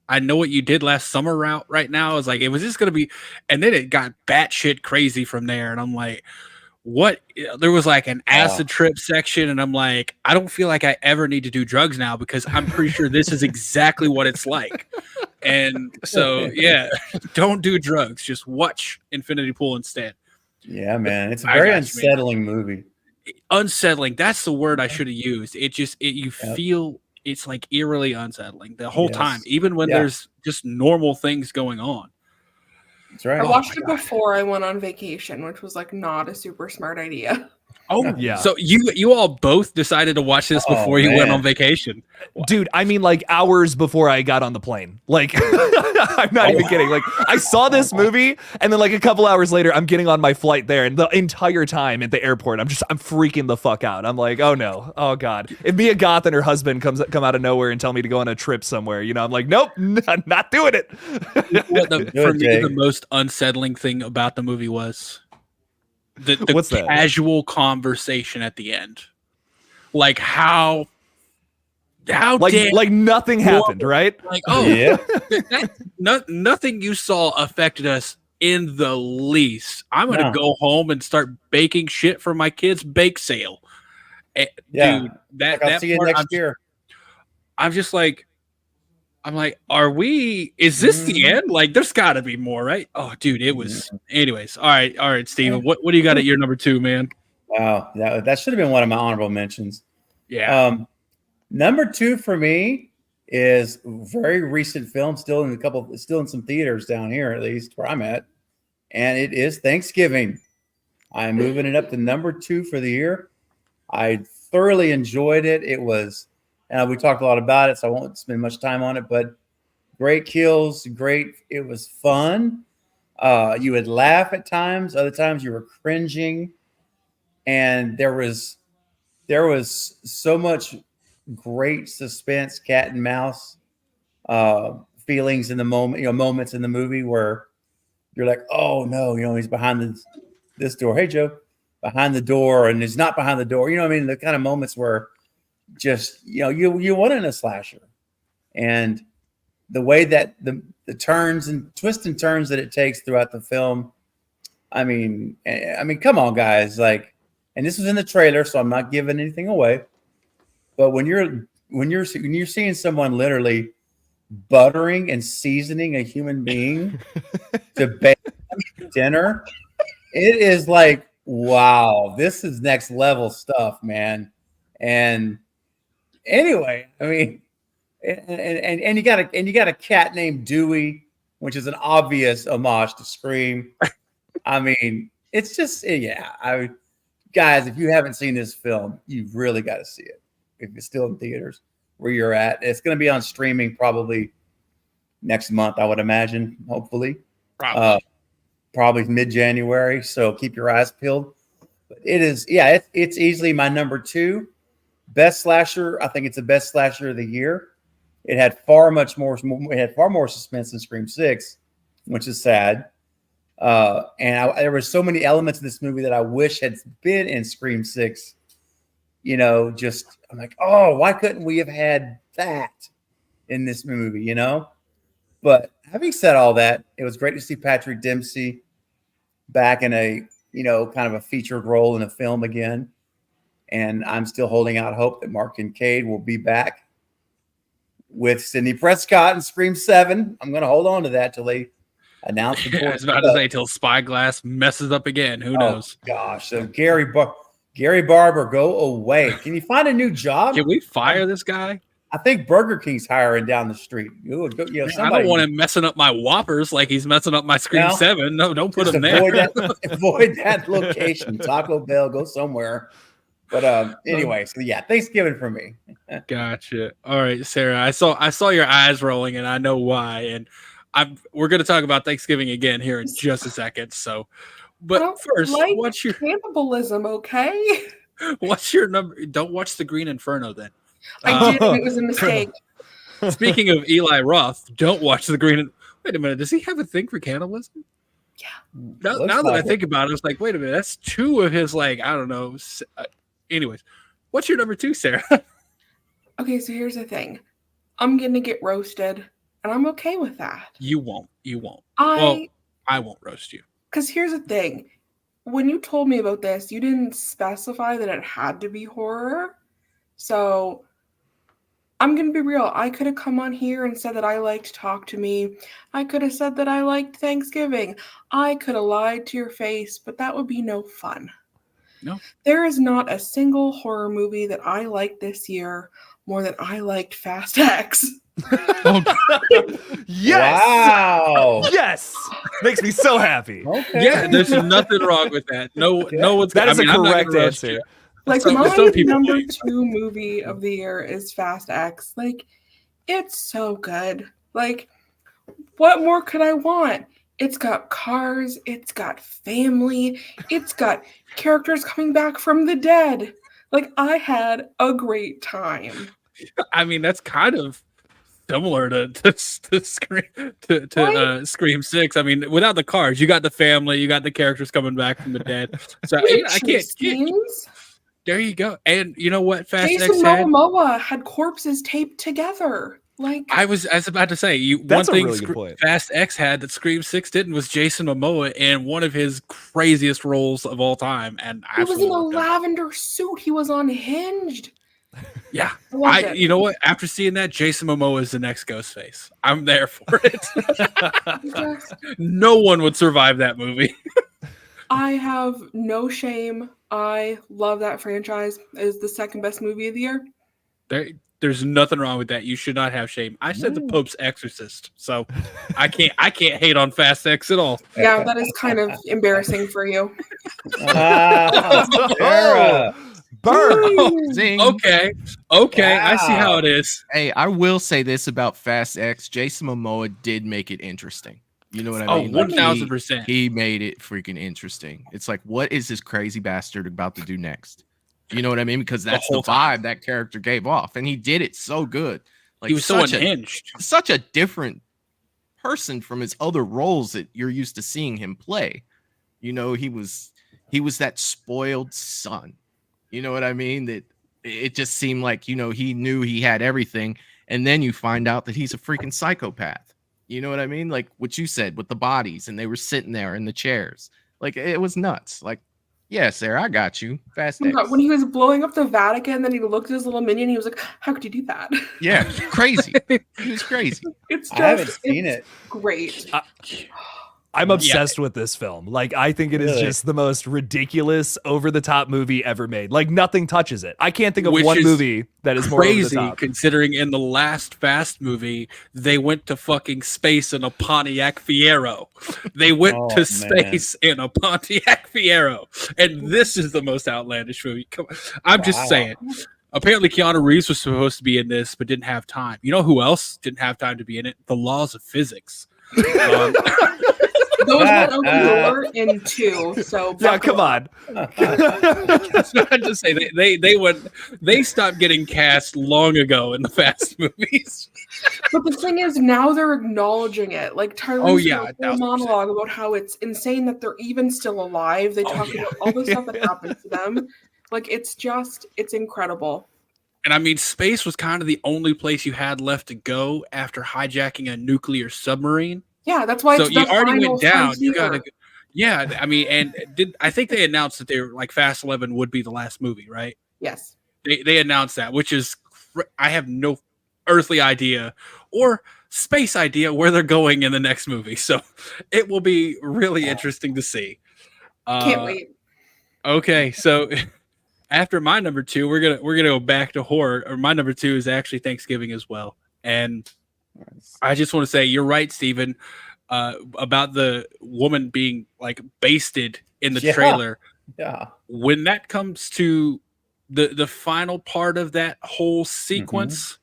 I know what you did last summer route right now? It's like, it was just going to be, and then it got batshit crazy from there. And I'm like, what? There was like an acid trip section. And I'm like, I don't feel like I ever need to do drugs now because I'm pretty sure this is exactly what it's like. And so, yeah, don't do drugs. Just watch Infinity Pool instead. Yeah, man. It's a very unsettling movie. Unsettling. That's the word I should have used. You feel it's like eerily unsettling the whole time, even when there's just normal things going on. That's right. I watched it before I went on vacation, which was like not a super smart idea. Oh, yeah. So you all both decided to watch this before you went on vacation. Dude, I mean like hours before I got on the plane. Like I'm not even kidding. Like I saw this movie and then like a couple hours later I'm getting on my flight there, and the entire time at the airport I'm freaking the fuck out. I'm like, "Oh no. Oh god." If Mia Goth and her husband come out of nowhere and tell me to go on a trip somewhere, you know, I'm like, "Nope, not doing it." For me, the most unsettling thing about the movie was the What's that? Casual conversation at the end. Like how like nothing happened, right? Like, nothing you saw affected us in the least. I'm gonna go home and start baking shit for my kids' bake sale. Dude, I'll see you next year. I'm just like, is this the end? Like, there's got to be more, right? Oh, dude, it was. Anyways, all right, Steven, what do you got at your number 2, man? Wow, that should have been one of my honorable mentions. Yeah. Number 2 for me is very recent film, still in some theaters down here, at least where I'm at, and it is Thanksgiving. I'm moving it up to number 2 for the year. I thoroughly enjoyed it. It was. We talked a lot about it, so I won't spend much time on it, but great kills, great. It was fun. You would laugh at times. Other times you were cringing. And there was so much great suspense, cat and mouse feelings in the moment, moments in the movie where you're like, oh no, he's behind this door. Hey, Joe, behind the door, and he's not behind the door. You know what I mean? The kind of moments where just you want in a slasher, and the way that the turns and twists and turns that it takes throughout the film. I mean, come on, guys! Like, and this was in the trailer, so I'm not giving anything away. But when you're seeing someone literally buttering and seasoning a human being to bake dinner. It is like, wow, this is next level stuff, man. And anyway, I mean, and you got a cat named Dewey, which is an obvious homage to Scream. I mean, it's just, yeah. Guys, if you haven't seen this film, you've really got to see it. If it's still in theaters where you're at, it's going to be on streaming probably next month, I would imagine. Hopefully, probably mid-January. So keep your eyes peeled. But it is, yeah, it's easily my number 2 best slasher. I think it's the best slasher of the year. It had far more suspense than Scream 6, which is sad. There were so many elements of this movie that I wish had been in Scream 6. You know, just I'm like, oh, why couldn't we have had that in this movie? You know, but having said all that, it was great to see Patrick Dempsey back in a kind of a featured role in a film again, and I'm still holding out hope that Mark Kincaid will be back with Sidney Prescott in Scream 7. I'm going to hold on to that till they announce the I was about to say till Spyglass messes up again. Who knows? Gosh, so Gary Barber, go away. Can you find a new job? Can we fire this guy? I think Burger King's hiring down the street. I don't want him messing up my Whoppers like he's messing up my Scream 7. No, don't put him there. Avoid that location. Taco Bell, go somewhere. But anyway, so yeah, Thanksgiving for me. Gotcha. All right, Sarah. I saw your eyes rolling, and I know why. And we're going to talk about Thanksgiving again here in just a second. So, but first, what's your cannibalism? Okay. What's your number? Don't watch The Green Inferno then. I did. It was a mistake. Speaking of Eli Roth, don't watch The Green. Wait a minute. Does he have a thing for cannibalism? Yeah. Now that I think about it, it's like, wait a minute. That's 2 of his, like, I don't know. Anyways, what's your number 2, Sarah? Okay, so here's the thing. I'm going to get roasted, and I'm okay with that. You won't. I won't roast you. Because here's the thing. When you told me about this, you didn't specify that it had to be horror. So I'm going to be real. I could have come on here and said that I liked Talk to Me. I could have said that I liked Thanksgiving. I could have lied to your face, but that would be no fun. No. There is not a single horror movie that I liked this year more than I liked Fast X. Yes. Wow. Yes. Makes me so happy. Okay. Yeah, there's nothing wrong with that. No one's That is a I'm not correct gonna roast answer. you. Like, Some my people number will. 2 movie of the year is Fast X. Like, it's so good. Like, what more could I want? It's got cars. It's got family. It's got characters coming back from the dead. Like, I had a great time. I mean, that's kind of similar to Scream 6. I mean, without the cars, you got the family, you got the characters coming back from the dead. So I can't. There you go. And you know what? Fast Jason X had. Momoa had corpses taped together. Like, I was about to say, That's one a thing really good point. Fast X had that Scream 6 didn't was Jason Momoa in one of his craziest roles of all time. And he was in a absolutely lavender suit. He was unhinged. yeah. I loved it. You know what? After seeing that, Jason Momoa is the next Ghostface. I'm there for it. No one would survive that movie. I have no shame. I love that franchise. It is the second best movie of the year. There's nothing wrong with that. You should not have shame. I said the Pope's Exorcist, so I can't hate on Fast X at all. Yeah, that is kind of embarrassing for you. Sarah. Burn. Zing. Okay, I see how it is. Hey, I will say this about Fast X. Jason Momoa did make it interesting. You know what I Oh, mean? Like, 1000%. He made it freaking interesting. It's like, what is this crazy bastard about to do next? You know what I mean? Because that's the vibe that character gave off, and he did it so good. Like, He was so such unhinged. such a different person from his other roles that you're used to seeing him play. You know, he was that spoiled son. You know what I mean? That it just seemed like, you know, he knew he had everything, and then you find out that he's a freaking psychopath. You know what I mean? Like what you said with the bodies, and they were sitting there in the chairs. Like, it was nuts. Like, Yeah, Sarah, I got you. Fast Oh my X. God, when he was blowing up the Vatican, then he looked at his little minion. He was like, "How could you do that?" Yeah, crazy. He was crazy. It's I haven't just seen it's great. I'm obsessed with this film. Like, I think it is Really? just the most ridiculous, over the top movie ever made. Like, nothing touches it. I can't think of Which one is movie that is more over the Crazy, top. considering in the last Fast movie they went to fucking space in a Pontiac Fiero. They went Oh, to man. space in a Pontiac Fiero, and this is the most outlandish movie. Come on. I'm just Wow. saying. Apparently, Keanu Reeves was supposed to be in this, but didn't have time. You know who else didn't have time to be in it? The Laws of Physics. Those went over in 2. So Yeah, buckle come up. on. I'm just saying they stopped getting cast long ago in the Fast movies. But the thing is, now they're acknowledging it. Like Tyrese Oh, yeah, did a 1000%. monologue about how it's insane that they're even still alive. They Oh, talk yeah. about all the stuff that happened to them. Like it's incredible. And I mean, space was kind of the only place you had left to go after hijacking a nuclear submarine. Yeah, that's why So it's you the already final went down. You frontier. gotta, yeah. I mean, and I think they announced that they were like Fast 11 would be the last movie, right? Yes. They announced that, which is I have no earthly idea or space idea where they're going in the next movie. So it will be really interesting to see. Can't wait. Okay, so after my number 2, we're gonna go back to horror. Or my number 2 is actually Thanksgiving as well, and I just want to say you're right, Steven, about the woman being like basted in the Yeah. trailer. Yeah. When that comes to the final part of that whole sequence,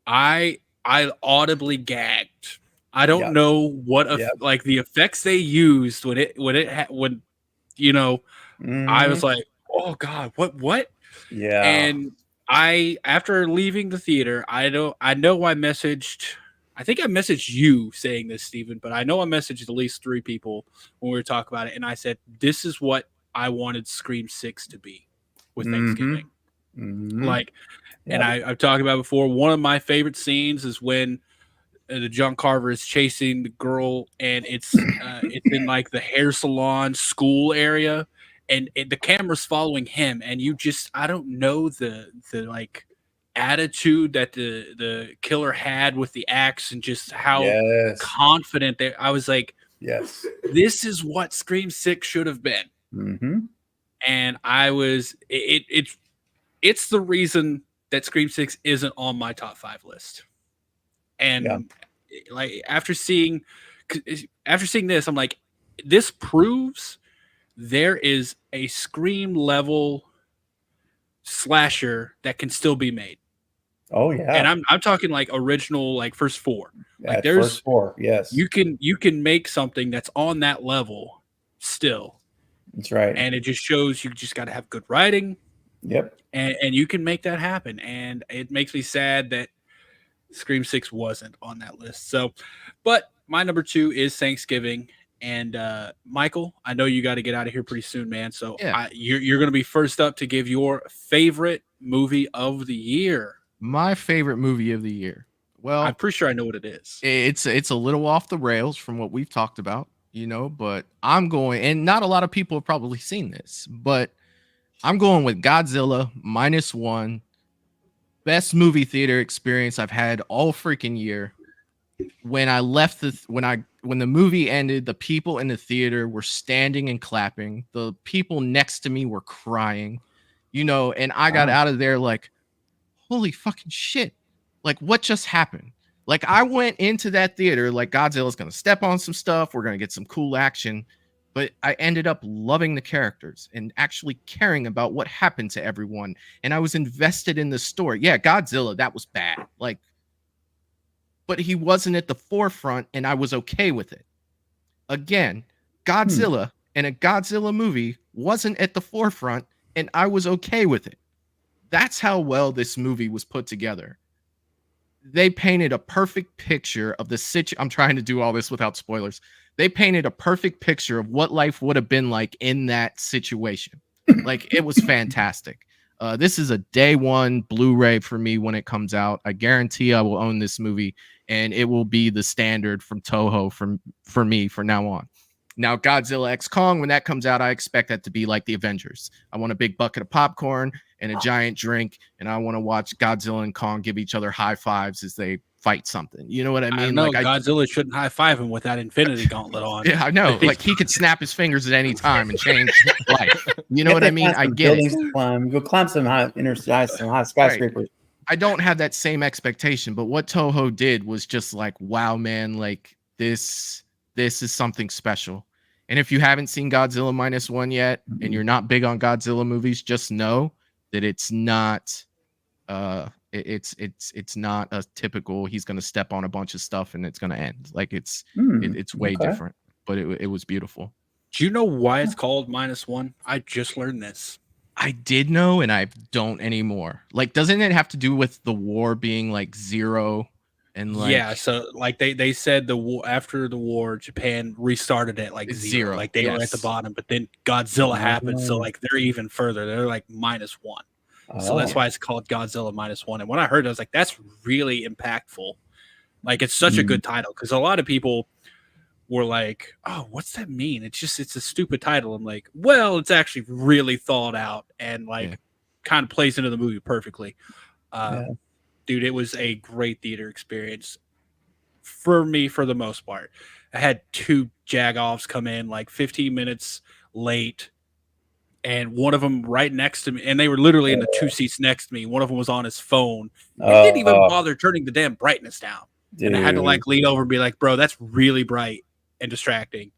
I audibly gagged. I don't Yeah. know what Yeah. like the effects they used when you know. I was like, oh God, what? Yeah. And after leaving the theater, I know I messaged, I think I messaged you saying this, Steven, but I know I messaged at least 3 people when we were talking about it. And I said, this is what I wanted Scream 6 to be with Thanksgiving. Like, and I've talked about it before. One of my favorite scenes is when the John Carver is chasing the girl, and it's in like the hair salon school area, and the camera's following him, and I don't know the like attitude that the killer had with the axe, and just how confident they. I was like, yes, this is what Scream 6 should have been. And I was it's the reason that Scream 6 isn't on my top 5 list. And like after seeing this, I'm like, this proves there is a Scream level slasher that can still be made. Oh yeah. And I'm talking like original, like first 4. Yeah, like there's first 4, yes. You can make something that's on that level still. That's right. And it just shows you just got to have good writing. Yep. And you can make that happen. And it makes me sad that Scream 6 wasn't on that list. So, but my number 2 is Thanksgiving. And Michael, I know you got to get out of here pretty soon, man. So you're going to be first up to give your favorite movie of the year. My favorite movie of the year. Well, I'm pretty sure I know what it is. It's a little off the rails from what we've talked about, but I'm going, and not a lot of people have probably seen this, but I'm going with Godzilla -1. Best movie theater experience I've had all freaking year. When I left when the movie ended, the people in the theater were standing and clapping. The people next to me were crying, and I got out of there like, holy fucking shit. Like, what just happened? Like, I went into that theater like Godzilla's going to step on some stuff. We're going to get some cool action. But I ended up loving the characters and actually caring about what happened to everyone. And I was invested in the story. Yeah, Godzilla, that was bad. Like, but he wasn't at the forefront, and I was okay with it. Again, Godzilla and a Godzilla movie wasn't at the forefront, and I was okay with it. That's how well this movie was put together. They painted a perfect picture of the situation. I'm trying to do all this without spoilers. They painted a perfect picture of what life would have been like in that situation. Like, it was fantastic. This is a day one Blu-ray for me when it comes out. I guarantee I will own this movie, and it will be the standard from Toho for me from now on. Now, Godzilla X Kong, when that comes out, I expect that to be like the Avengers. I want a big bucket of popcorn and a giant drink, and I want to watch Godzilla and Kong give each other high fives as they fight something. You know what I mean? I know like Godzilla shouldn't high five him with that Infinity Gauntlet on. Yeah, I know. Like he could snap his fingers at any time and change life. You know what I mean? I get it. Go climb some high skyscrapers. Right. I don't have that same expectation, but what Toho did was just like, wow, man, like this is something special. And if you haven't seen Godzilla -1 yet, and you're not big on Godzilla movies, just know that it's not it's not a typical he's going to step on a bunch of stuff and it's going to end. Like it's way different, but it was beautiful. Do you know why it's called -1? I just learned this. I did know, and I don't anymore. Like, doesn't it have to do with the war being like 0 and like? Yeah, so like they said the war after the war, Japan restarted at like 0. Like they were at the bottom, but then Godzilla happened, so like they're even further. They're like -1. So that's why it's called Godzilla -1. And when I heard it, I was like, that's really impactful. Like it's such a good title because a lot of people were like, oh, what's that mean? It's a stupid title. I'm like, well, it's actually really thought out and like kind of plays into the movie perfectly. Dude, it was a great theater experience for me for the most part. I had 2 jag-offs come in like 15 minutes late, and one of them right next to me, and they were literally in the 2 seats next to me. One of them was on his phone and didn't even bother turning the damn brightness down. Dude. And I had to like lean over and be like, bro, that's really bright and distracting.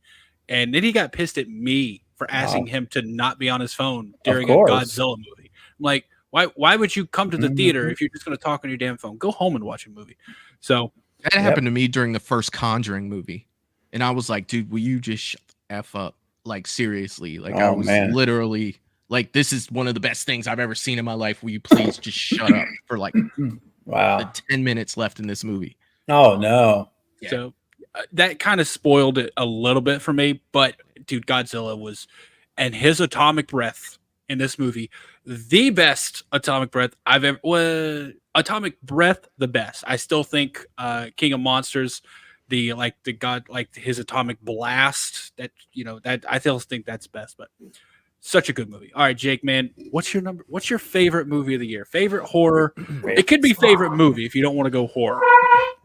And then he got pissed at me for asking him to not be on his phone during a Godzilla movie. I'm like, why would you come to the theater if you're just going to talk on your damn phone? Go home and watch a movie. So that happened to me during the first Conjuring movie. And I was like, dude, will you just shut the F up? Like, seriously. Like, I was literally like, this is one of the best things I've ever seen in my life. Will you please just shut up for like the 10 minutes left in this movie? Oh, no. Yeah. So that kind of spoiled it a little bit for me. But, dude, Godzilla was, and his atomic breath in this movie, the best atomic breath I've ever. Atomic breath, the best. I still think King of Monsters, the god, like his atomic blast. That that I still think that's best. But such a good movie. All right, Jake, man, what's your favorite movie of the year? Favorite horror? It could be favorite movie if you don't want to go horror.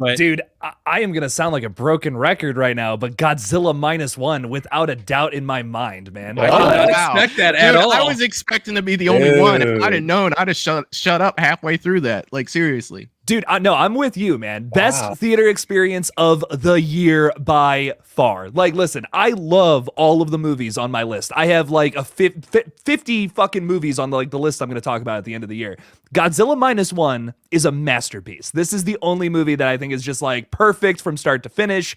But dude, I am gonna sound like a broken record right now, but Godzilla -1 without a doubt in my mind, man. I did not expect that at all. I was expecting to be the only one. If I'd have known, I'd have shut up halfway through that. Like, seriously. Dude, no, I'm with you, man. Best theater experience of the year by far. Like, listen, I love all of the movies on my list. I have like a 50 fucking movies on the list I'm going to talk about at the end of the year. Godzilla -1 is a masterpiece. This is the only movie that I think is just like perfect from start to finish.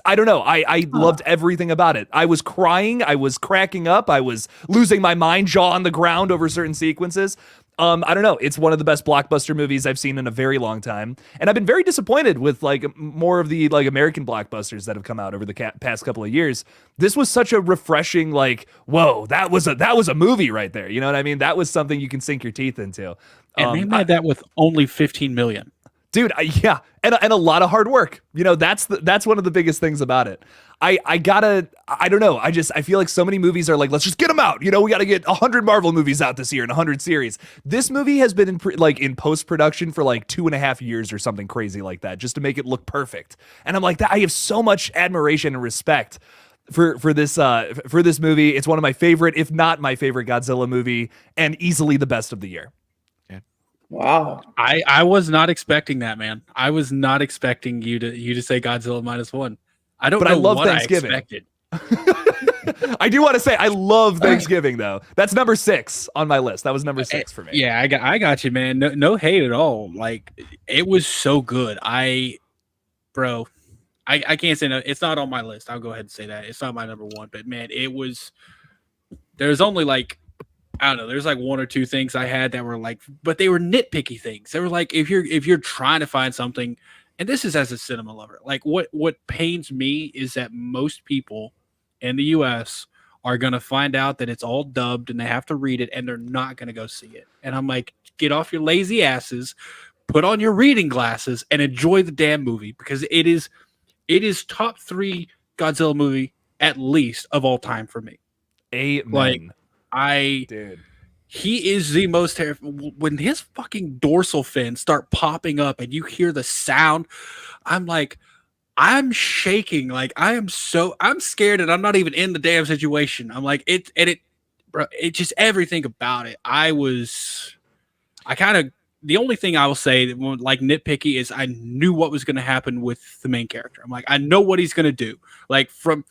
I don't know. I loved everything about it. I was crying. I was cracking up. I was losing my mind, jaw on the ground over certain sequences. I don't know. It's one of the best blockbuster movies I've seen in a very long time. And I've been very disappointed with like more of the like American blockbusters that have come out over the past couple of years. This was such a refreshing, like, whoa, that was a movie right there. You know what I mean? That was something you can sink your teeth into. And they made that with only 15 million. Dude, and a lot of hard work. You know, that's one of the biggest things about it. I don't know. I feel like so many movies are like, let's just get them out. You know, we got to get 100 Marvel movies out this year and 100 series. This movie has been in post-production for like 2.5 years or something crazy like that, just to make it look perfect. And I'm like, I have so much admiration and respect for this movie. It's one of my favorite, if not my favorite Godzilla movie, and easily the best of the year. Wow. I was not expecting that, man. I was not expecting you to say Godzilla -1. I don't know I love what Thanksgiving. I expected. I do want to say I love Thanksgiving though. That's number 6 on my list. That was number 6 for me. Yeah, I got you, man. No hate at all. Like, it was so good. I can't say no. It's not on my list. I'll go ahead and say that. It's not my number 1, but man, there's only like, I don't know. There's like 1 or 2 things I had that were like, but they were nitpicky things. They were like, if you're trying to find something, and this is as a cinema lover, like what pains me is that most people in the US are going to find out that it's all dubbed and they have to read it and they're not going to go see it. And I'm like, get off your lazy asses, put on your reading glasses and enjoy the damn movie, because it is top 3 Godzilla movie at least of all time for me. Amen. Like dude. He is the most terrifying. When his fucking dorsal fins start popping up and you hear the sound, I'm like, I'm shaking. Like I'm scared and I'm not even in the damn situation. I'm like, bro, it just everything about it. The only thing I will say that like nitpicky is I knew what was going to happen with the main character. I'm like, I know what he's going to do. Like from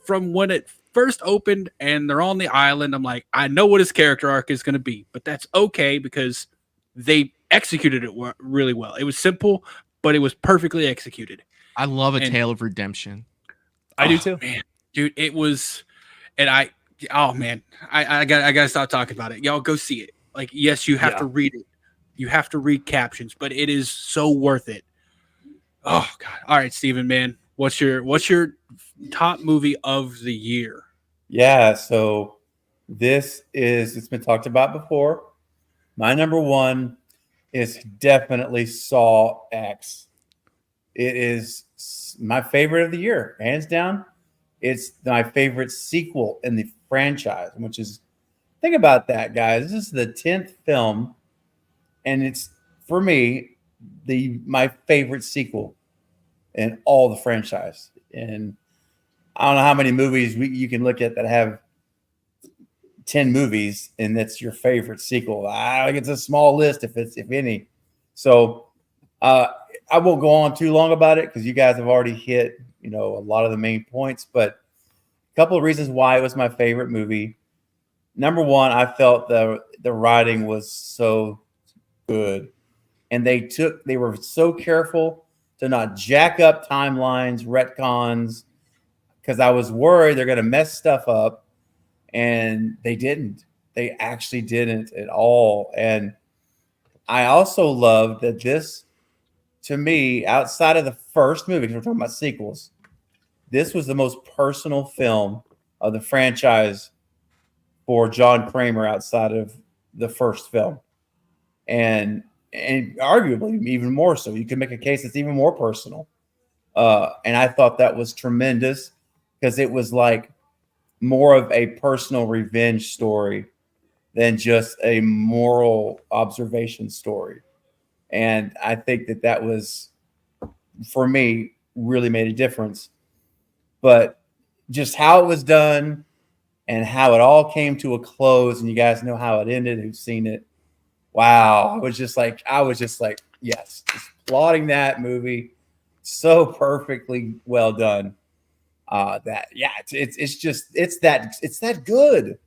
when it first opened and they're on the island, I'm like, I know what his character arc is going to be, but that's okay because they executed it really well. It was simple, but it was perfectly executed. I love a tale of redemption. I do too, man, dude. It was, and I gotta stop talking about it. Y'all go see it. Like, yes, you have to read it. You have to read captions, but it is so worth it. Oh God! All right, Steven, man, what's your top movie of the year? Yeah, so it's been talked about before. My number one is definitely Saw X. It is my favorite of the year, hands down. It's my favorite sequel in the franchise, which is, think about that, guys. This is the 10th film, and it's, for me, my favorite sequel in all the franchise. And I don't know how many movies you can look at that have 10 movies and that's your favorite sequel. I think it's a small list if any. So I won't go on too long about it because you guys have already hit, a lot of the main points, but a couple of reasons why it was my favorite movie. Number one, I felt the writing was so good, and they were so careful to not jack up timelines, retcons, because I was worried they're going to mess stuff up, and they didn't. They actually didn't at all. And I also love that this, to me, outside of the first movie, because we're talking about sequels, this was the most personal film of the franchise for John Kramer outside of the first film. And arguably even more so. You could make a case that's even more personal. And I thought that was tremendous because it was like more of a personal revenge story than just a moral observation story. And I think that was, for me, really made a difference. But just how it was done and how it all came to a close, and you guys know how it ended, who've seen it. Wow. I was just like, yes, just applauding that movie. So perfectly well done. It's that good.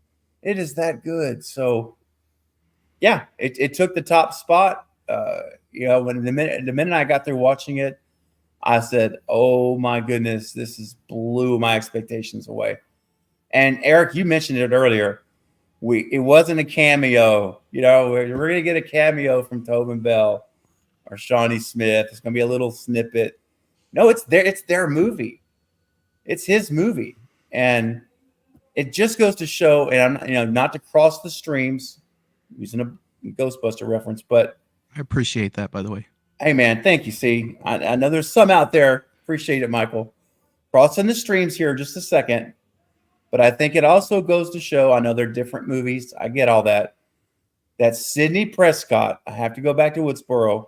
It is that good. So yeah, it took the top spot. When the minute I got through watching it, I said, oh my goodness, this blew my expectations away. And Eric, you mentioned it earlier. It wasn't a cameo. We're going to get a cameo from Tobin Bell or Shawnee Smith. It's going to be a little snippet. No, it's their movie. It's his movie. And it just goes to show, and I'm not to cross the streams, using a Ghostbuster reference, but I appreciate that, by the way. Hey, man, thank you. See, I know there's some out there. Appreciate it, Michael. Crossing the streams here in just a second. But I think it also goes to show, I know they're different movies. I get all that. That Sidney Prescott, I have to go back to Woodsboro,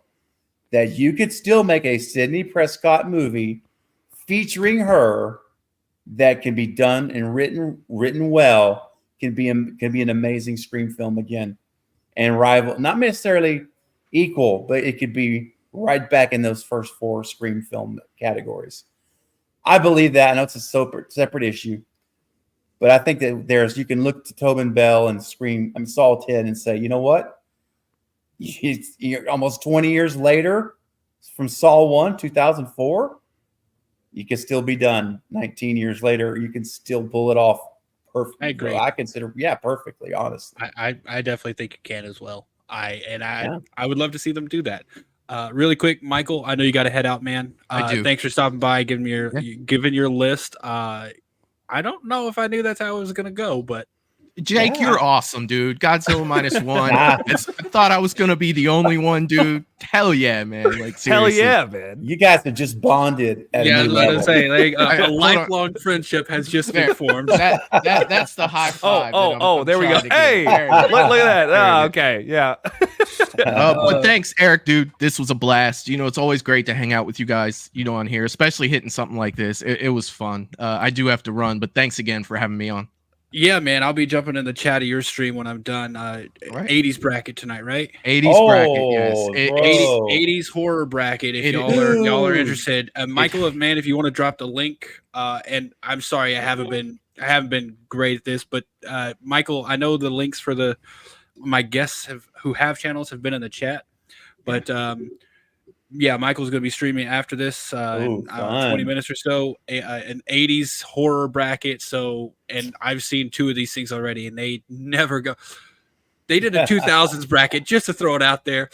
that you could still make a Sidney Prescott movie featuring her that can be done and written well, can be an amazing Scream film again. And rival, not necessarily equal, but it could be right back in those first 4 Scream film categories. I believe that. I know it's a separate issue, but I think that you can look to Tobin Bell and Saw 10 and say, you know what? You're almost 20 years later from Saw 1, 2004, you can still be done. 19 years later, you can still pull it off perfectly. I agree. I consider, perfectly, honestly. I definitely think you can as well. I would love to see them do that. Really quick, Michael, I know you got to head out, man. I do. Thanks for stopping by, giving your list. I don't know if I knew that's how it was going to go, but Jake, Yeah. you're awesome, dude. Godzilla minus one. I thought I was gonna be the only one, dude. Hell yeah, man. Like seriously. Hell yeah, man. You guys have just bonded at Yeah, I a was new about level. to say, like, Hold a on. lifelong friendship has just been There. formed. That's the high five. There we go. trying to get. Hey, There look, it is. look at that. There Oh, it is. okay, yeah. But thanks, Eric, dude. This was a blast. You know, it's always great to hang out with you guys, you know, on here, especially hitting something like this. It was fun. I do have to run, but thanks again for having me on. Yeah, man, I'll be jumping in the chat of your stream when I'm done. 80s bracket tonight, right? 80s bracket, yes. Oh, It- bro. 80s horror bracket. If It y'all are is. interested, Michael, if you want to drop the link, and I'm sorry I haven't been great at this, but Michael, I know the links for my guests who have channels have been in the chat, but yeah, Michael's going to be streaming after this in fun. 20 minutes or so, an 80s horror bracket. So, and I've seen 2 of these things already, and they never go. They did a 2000s bracket just to throw it out there.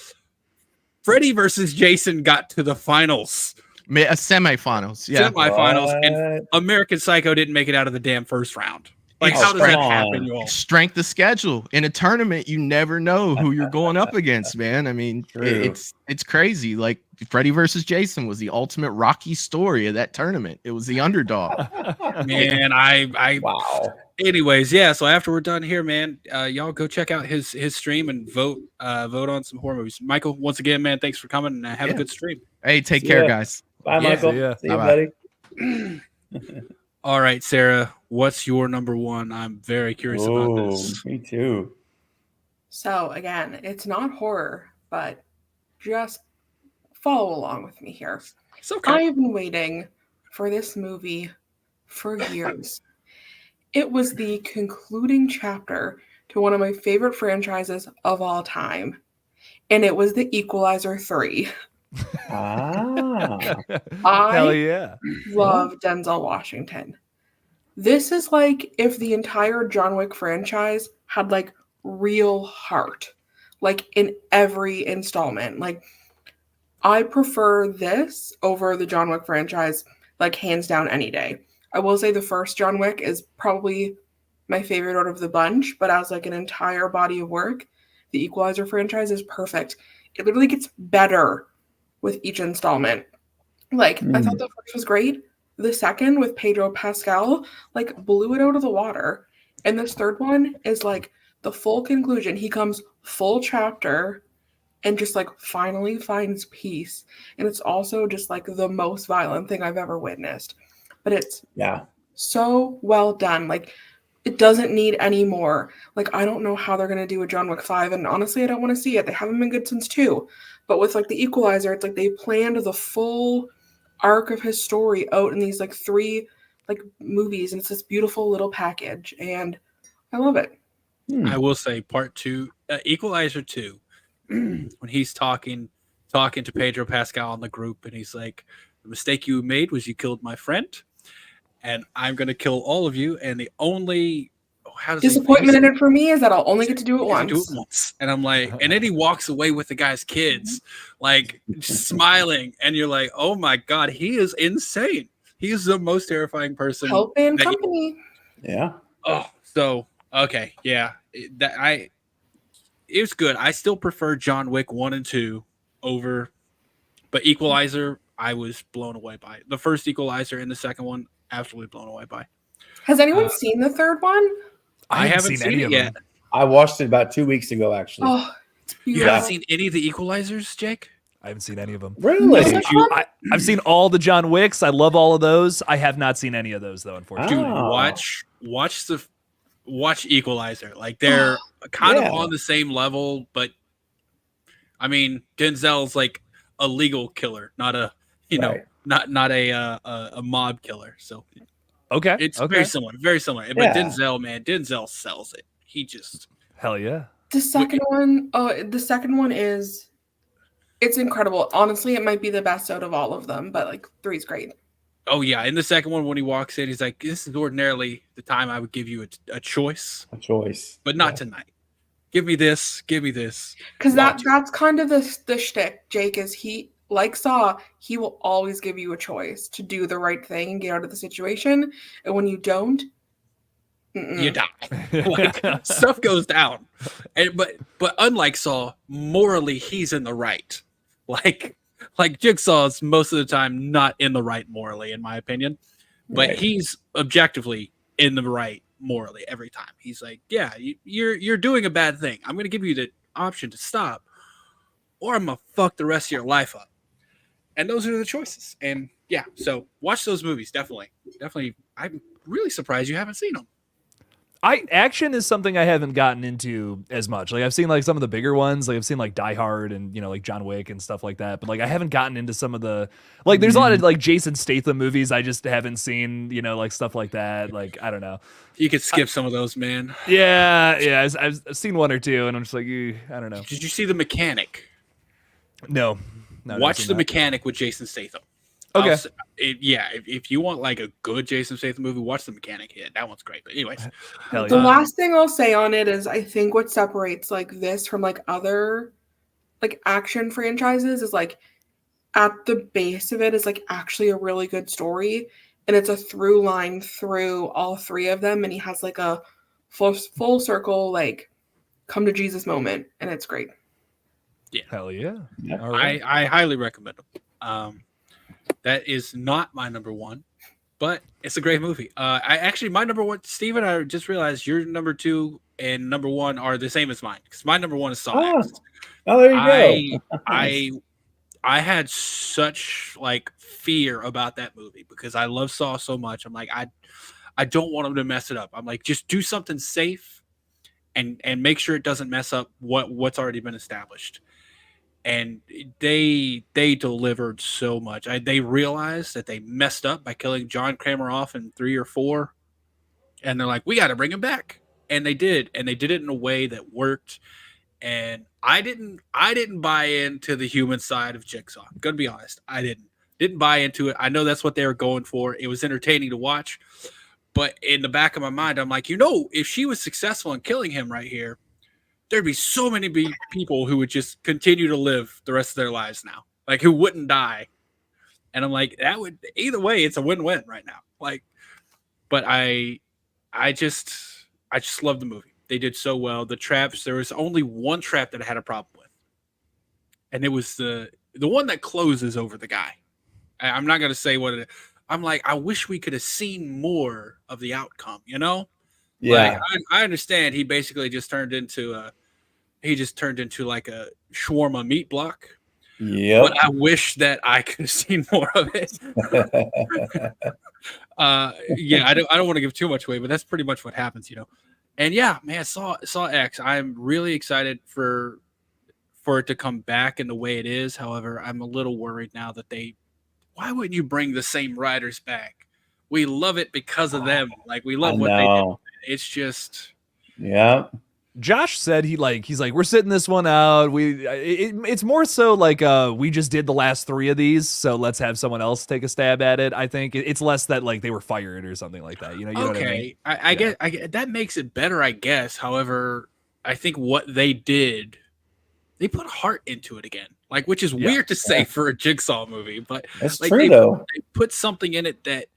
Freddy versus Jason got to the finals, Semifinals, yeah. semifinals, and American Psycho didn't make it out of the damn first round. Like, how does that happen, you all? Strength of schedule in a tournament, you never know who you're going up against, man. I mean, True. it's crazy. Like Freddy versus Jason was the ultimate Rocky story of that tournament. It was the underdog. Man, I Wow. anyways, yeah, so after we're done here, man, y'all go check out his stream and vote on some horror movies. Michael, once again, man, thanks for coming, and have a good stream. Hey, take See care, ya. guys. Bye, Michael. ya. See you, Bye-bye. buddy. All right, Sarah, what's your number one? I'm very curious about Ooh, this. me too. So again, it's not horror, but just follow along with me here. It's okay. I have been waiting for this movie for years. It was the concluding chapter to one of my favorite franchises of all time, and it was The Equalizer 3. Ah. Hell I yeah. love Denzel Washington. This is like if the entire John Wick franchise had like real heart, like in every installment. Like, I prefer this over the John Wick franchise, like hands down any day. I will say the first John Wick is probably my favorite out of the bunch, but as like an entire body of work, the Equalizer franchise is perfect. It literally gets better with each installment. Like, I thought the first was great. The second with Pedro Pascal, like, blew it out of the water. And this third one is like the full conclusion. He comes full chapter and just like finally finds peace. And it's also just like the most violent thing I've ever witnessed. But it's so well done. Like, it doesn't need any more. Like, I don't know how they're gonna do a John Wick 5, and honestly, I don't want to see it. They haven't been good since 2. But with like the Equalizer, it's like they planned the full arc of his story out in these like 3 like movies, and it's this beautiful little package, and I love it. I will say part 2, Equalizer 2, when he's talking to Pedro Pascal in the group, and he's like, the mistake you made was you killed my friend, and I'm going to kill all of you. And the only Disappointment in it for me is that I'll only get to do it once. And I'm like, and then he walks away with the guy's kids, like just smiling, and you're like, oh my god, he is insane. He is the most terrifying person. Help and that you- company. Yeah. Oh, so okay, yeah. It was good. I still prefer John Wick 1 and 2 over, but Equalizer, I was blown away by. The first Equalizer and the second one, absolutely blown away by. Has anyone seen the third one? I haven't seen it yet. I watched it about 2 weeks ago, actually. Oh, it's You beautiful. haven't seen any of the Equalizers, Jake? I haven't seen any of them. Really? I've seen all the John Wicks. I love all of those. I have not seen any of those though, unfortunately. Dude, watch Equalizer. Like, they're kind of on the same level, but I mean, Denzel's like a legal killer, not a not a mob killer. So okay, it's okay. very similar. But Yeah. Denzel sells it. He just Hell yeah. The second one is, it's incredible. Honestly, it might be the best out of all of them, but like 3's great. Oh yeah, in the second one when he walks in, he's like, "This is ordinarily the time I would give you a choice, but not tonight. Give me this, give me this." Because that's kind of the shtick. Jake is, he, like Saw, he will always give you a choice to do the right thing and get out of the situation. And when you don't, you die. Like, stuff goes down. And but unlike Saw, morally he's in the right. Like Jigsaw is most of the time not in the right morally, in my opinion. But he's objectively in the right morally every time. He's like, yeah, you're doing a bad thing. I'm gonna give you the option to stop, or I'm gonna fuck the rest of your life up. And those are the choices. And yeah, so watch those movies. Definitely. I'm really surprised you haven't seen them. Action is something I haven't gotten into as much. Like I've seen like some of the bigger ones. Like I've seen like Die Hard and like John Wick and stuff like that. But like I haven't gotten into some of the like there's a lot of like Jason Statham movies I just haven't seen. Like stuff like that. Like I don't know. You could skip some of those, man. Yeah. I've seen one or two, and I'm just like, I don't know. Did you see The Mechanic? No. Watch The Mechanic with Jason Statham. Okay. If you want like a good Jason Statham movie, watch The Mechanic. Yeah, that one's great. But anyways, the last thing I'll say on it is I think what separates like this from like other like action franchises is like at the base of it is like actually a really good story, and it's a through line through all three of them, and he has like a full circle like come to Jesus moment, and it's great. Yeah, hell yeah. All right. I highly recommend them. That is not my number one, but it's a great movie. My number one, Steven, I just realized your number two and number one are the same as mine, because my number one is Saw X. Oh, there you go. I had such like fear about that movie because I love Saw so much. I'm like, I don't want them to mess it up. I'm like, just do something safe and make sure it doesn't mess up what's already been established. And they delivered so much. They realized that they messed up by killing John Kramer off in 3 or 4, and they're like, we got to bring him back. And they did, it in a way that worked. And I didn't buy into the human side of Jigsaw. I'm gonna be honest, I didn't buy into it. I know that's what they were going for. It was entertaining to watch, but in the back of my mind, I'm like, if she was successful in killing him right here, there'd be so many people who would just continue to live the rest of their lives now, like who wouldn't die. And I'm like, that would either way, it's a win-win right now. Like, but I just love the movie. They did so well. The traps, there was only one trap that I had a problem with, and it was the one that closes over the guy. I'm not gonna say what it is. I'm like, I wish we could have seen more of the outcome. Yeah, like, I understand. He basically just turned into like a shawarma meat block. Yeah, but I wish that I could have seen more of it. I don't want to give too much away, but that's pretty much what happens, And yeah, man, Saw X. I'm really excited for it to come back in the way it is. However, I'm a little worried now that why wouldn't you bring the same writers back? We love it because of them. Like, we love what they did. It's just, yeah. Josh said he's like, we're sitting this one out. It's more so like we just did the last 3 of these, so let's have someone else take a stab at it. I think it's less that like they were fired or something like that. You know what I mean? I guess that makes it better, I guess. However, I think what they did, they put heart into it again, like, which is weird to say for a Jigsaw movie, but that's like, true though. They put something in it that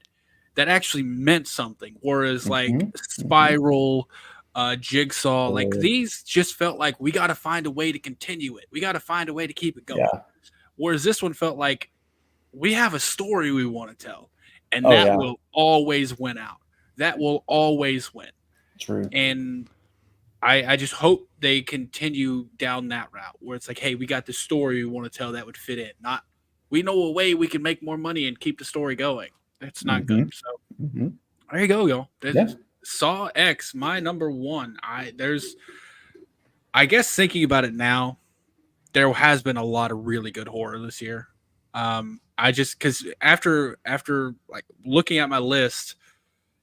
actually meant something, whereas like Spiral. Jigsaw, like these just felt like we got to find a way to continue it. We got to find a way to keep it going. Yeah. Whereas this one felt like we have a story we want to tell, and that will always win out. That will always win. True. And I just hope they continue down that route where it's like, hey, we got the story we want to tell that would fit in. Not we know a way we can make more money and keep the story going. That's not good. So there you go, y'all. Saw X, my number one. I guess thinking about it now, there has been a lot of really good horror this year. Because after like looking at my list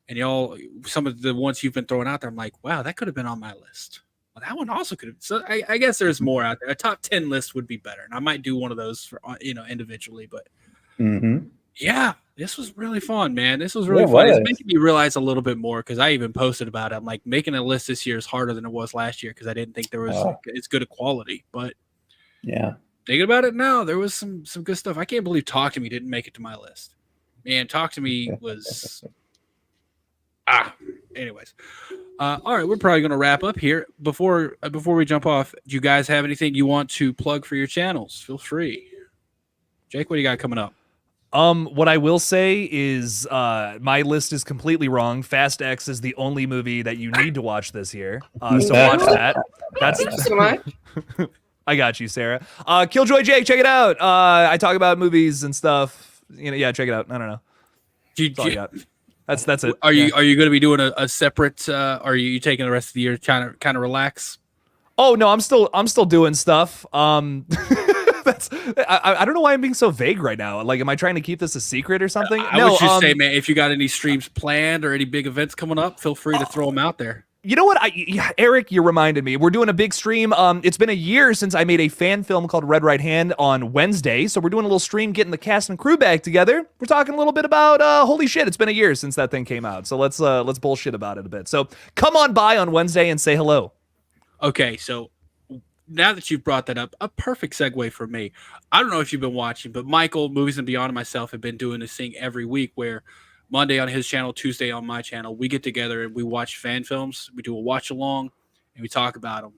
and y'all, some of the ones you've been throwing out there, I'm like, wow, that could have been on my list. Well, that one also could have. So I guess there's more out there. A top 10 list would be better, and I might do one of those for individually. But yeah, this was really fun, man. This was really fun. It's making me realize a little bit more because I even posted about it. I'm like, making a list this year is harder than it was last year because I didn't think there was as good a quality. But yeah, thinking about it now, there was some good stuff. I can't believe Talk to Me didn't make it to my list. Man, Talk to Me was Anyways. All right, we're probably going to wrap up here. Before we jump off, do you guys have anything you want to plug for your channels? Feel free. Jake, what do you got coming up? What I will say is my list is completely wrong. Fast X is the only movie that you need to watch this year. So watch that. That's Thank you so much. I got you, Sarah. Killjoy Jake, check it out. I talk about movies and stuff. Yeah, check it out. I don't know. That's all I got. That's it. Are you going to be doing a separate? Are you taking the rest of the year kind of relax? Oh no, I'm still doing stuff. That's I don't know why I'm being so vague right now. Like, am I trying to keep this a secret or something? I would just say, man, if you got any streams planned or any big events coming up, feel free to throw them out there. You know what? Eric, you reminded me. We're doing a big stream. It's been a year since I made a fan film called Red Right Hand on Wednesday. So we're doing a little stream, getting the cast and crew back together. We're talking a little bit about holy shit, it's been a year since that thing came out. So let's bullshit about it a bit. So come on by on Wednesday and say hello. Okay, so now that you've brought that up, a perfect segue for me. I don't know if you've been watching, but Michael, Movies and Beyond, and myself have been doing this thing every week where Monday on his channel, Tuesday on my channel, we get together and we watch fan films. We do a watch along and we talk about them.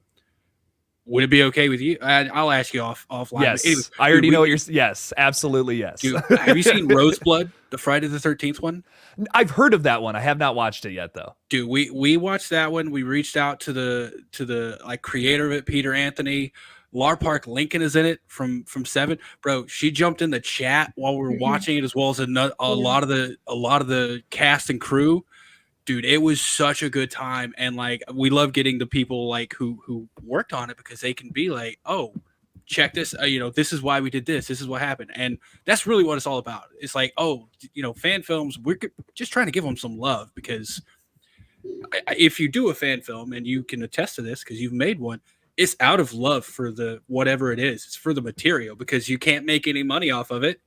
Would it be okay with you? I'll ask you offline. Yes, anyways, I already know what you're. Yes, absolutely yes. Dude, have you seen Roseblood, the Friday the 13th one? I've heard of that one. I have not watched it yet, though. Dude, we watched that one. We reached out to the like creator of it, Peter Anthony. Lar Park Lincoln is in it from Seven. Bro, she jumped in the chat while we were watching it, as well as a lot of the cast and crew. Dude, it was such a good time, and like we love getting the people like who worked on it, because they can be like, oh, check this, this is why we did this is what happened. And that's really what it's all about. It's like, oh, fan films, we're just trying to give them some love, because if you do a fan film, and you can attest to this because you've made one, it's out of love for the whatever it is. It's for the material, because you can't make any money off of it,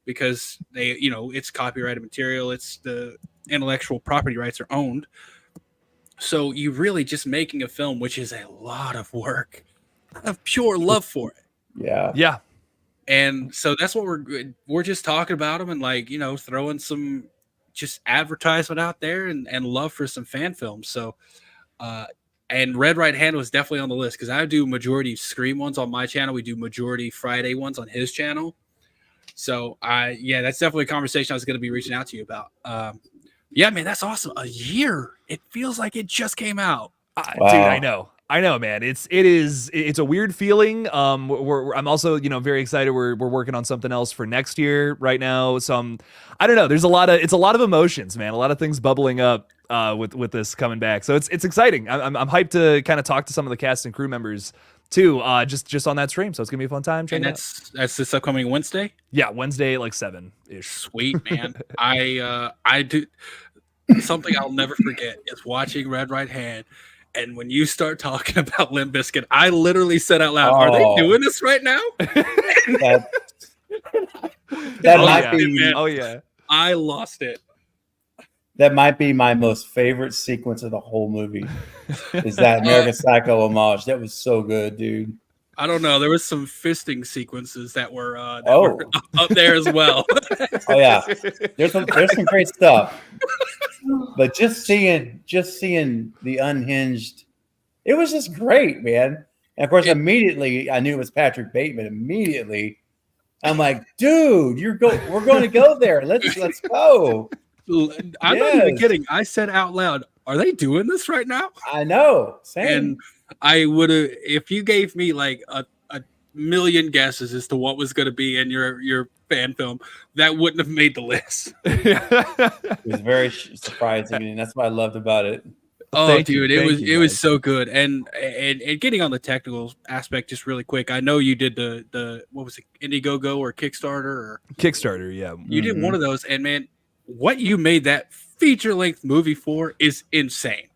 because they, it's copyrighted material. It's the intellectual property rights are owned. So you're really just making a film, which is a lot of work, of pure love for it. Yeah. And so that's what we're just talking about them, and like, throwing some just advertisement out there and love for some fan films. So, and Red Right Hand was definitely on the list, because I do majority Scream ones on my channel. We do majority Friday ones on his channel. So that's definitely a conversation I was going to be reaching out to you about. Yeah, man, that's awesome. A year. It feels like it just came out. Dude, I know, man. It's a weird feeling. I'm also, very excited. We're working on something else for next year right now. So I don't know. It's a lot of emotions, man. A lot of things bubbling up with this coming back. So it's exciting. I'm hyped to kind of talk to some of the cast and crew members too, just on that stream. So it's gonna be a fun time. And that's this upcoming Wednesday. Yeah, Wednesday, like 7-ish. Sweet, man. I do something I'll never forget is watching Red Right Hand. And when you start talking about Limp Bizkit, I literally said out loud, "Are they doing this right now?" That might be. Man. Oh yeah, I lost it. That might be my most favorite sequence of the whole movie. Is that American Psycho homage? That was so good, dude. I don't know. There was some fisting sequences that were were up there as well. Oh yeah, there's some great stuff. But just seeing the unhinged, it was just great, man. And of course, immediately I knew it was Patrick Bateman. Immediately, I'm like, dude, we're going to go there. Let's go. I'm not even kidding. I said out loud, "Are they doing this right now?" I know. Same. And I would have, if you gave me like a million guesses as to what was going to be in your fan film, that wouldn't have made the list. It was very surprising, and that's what I loved about it. Oh, dude, it was so good. And getting on the technical aspect just really quick, I know you did the what was it, Indiegogo or Kickstarter or Kickstarter, yeah. You did one of those, and man, what you made that feature-length movie for is insane.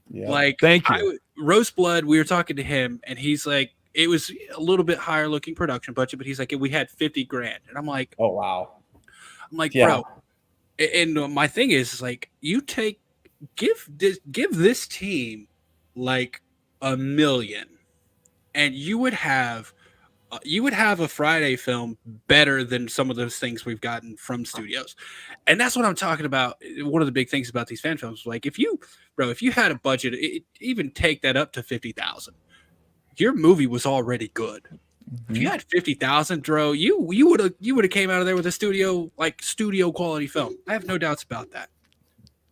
Yeah. Like, thank you. Roseblood, we were talking to him, and he's like, it was a little bit higher looking production budget, but he's like, we had $50,000, and I'm like, oh wow. I'm like, bro. And my thing is like, you give this team like $1 million, and you would have you would have a Friday film better than some of those things we've gotten from studios. And that's what I'm talking about. One of the big things about these fan films, like if you had a budget, even take that up to 50,000, your movie was already good. If you had 50,000, Dro, you would have came out of there with a studio quality film. I have no doubts about that.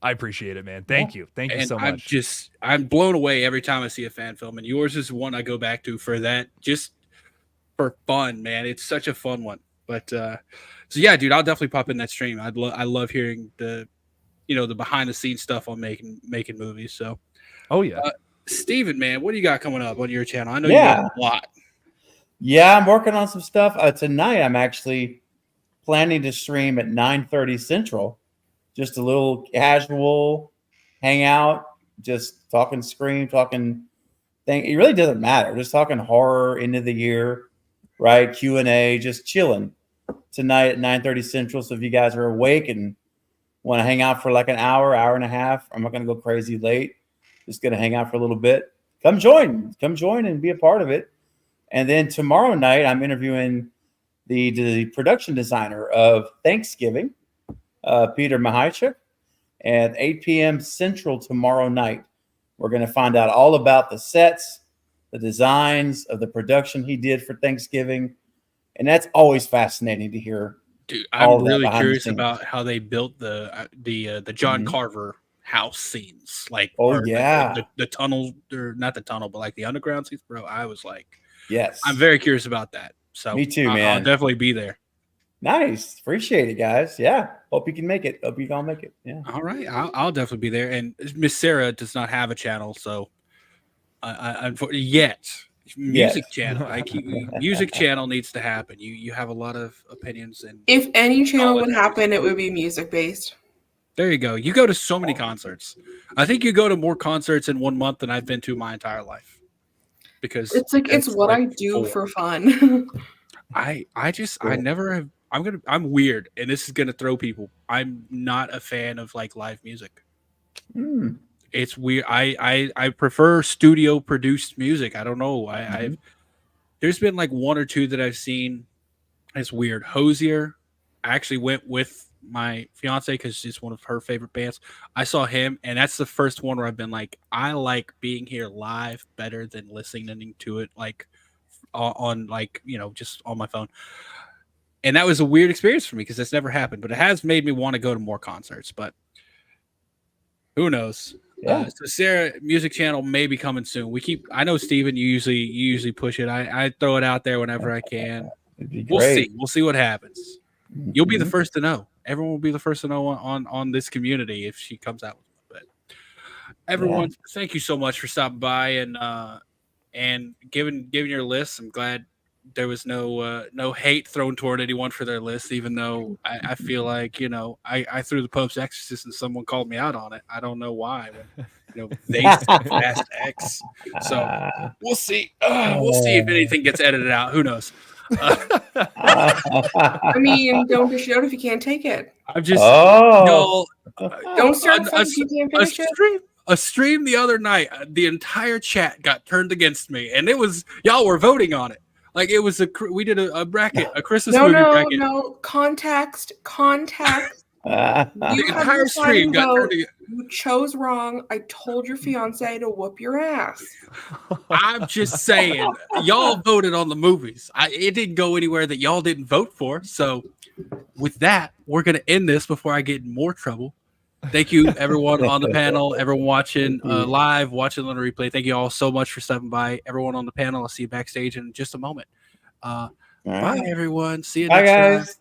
I appreciate it, man. Thank you so much. I'm blown away every time I see a fan film, and yours is one I go back to for that, just for fun, man. It's such a fun one. But so yeah, dude, I'll definitely pop in that stream. I love hearing the behind the scenes stuff on making movies. So, oh yeah, Steven, man, what do you got coming up on your channel? I know you got a lot. Yeah, I'm working on some stuff. Tonight, I'm actually planning to stream at 9:30 Central. Just a little casual hangout, just talking Scream, talking thing. It really doesn't matter. Just talking horror, end of the year, right? Q&A, just chilling tonight at 9:30 Central. So if you guys are awake and want to hang out for like an hour and a half, I'm not going to go crazy late. Just going to hang out for a little bit. Come join and be a part of it. And then tomorrow night, I'm interviewing the production designer of Thanksgiving, Peter Mahaichuk, at 8 p.m. Central tomorrow night. We're going to find out all about the sets, the designs of the production he did for Thanksgiving. And that's always fascinating to hear. Dude, I'm really curious about how they built the John Carver house scenes. Like, the tunnel, or not the tunnel, but like the underground scenes, bro. I was like, yes, I'm very curious about that. So me too, man. I'll definitely be there. Nice, appreciate it, guys. Yeah, hope you can make it. Hope you can make it. Yeah. All right, I'll definitely be there. And Miss Sarah does not have a channel, so music channel. Music channel needs to happen. You have a lot of opinions, and if any channel would happen, it would be music based. There you go. You go to so many concerts. I think you go to more concerts in 1 month than I've been to my entire life. Because it's what I do for fun. I never have. I'm weird, and this is gonna throw people. I'm not a fan of like live music. It's weird. I prefer studio produced music. I don't know. There's been like one or two that I've seen. It's weird. Hosier. I actually went with my fiance because it's one of her favorite bands. I saw him, and that's the first one where I've been like, I like being here live better than listening to it like on like, just on my phone. And that was a weird experience for me because that's never happened, but it has made me want to go to more concerts. But who knows? Yeah. So Sarah, music channel may be coming soon. I know Steven, you usually push it. I throw it out there whenever I can. We'll see. We'll see what happens. You'll be the first to know. Everyone will be the first to know on this community if she comes out with it. But everyone, thank you so much for stopping by and giving your list. I'm glad there was no hate thrown toward anyone for their list, even though I feel like, I threw the Pope's Exorcist and someone called me out on it. I don't know why. But, they said Fast X. So we'll see. We'll see if anything gets edited out. Who knows? I mean, don't dish it out if you can't take it. I'm just don't start if you can't finish it. A stream the other night, the entire chat got turned against me, and it was y'all were voting on it. Like it was we did a bracket, a Christmas movie bracket. No, context. The entire stream got turned against. You chose wrong. I told your fiance to whoop your ass. I'm just saying, y'all voted on the movies. It didn't go anywhere that y'all didn't vote for. So with that, we're going to end this before I get in more trouble. Thank you, everyone on the panel, everyone watching live, watching on the replay. Thank you all so much for stopping by. Everyone on the panel, I'll see you backstage in just a moment. Bye, everyone. See you next time.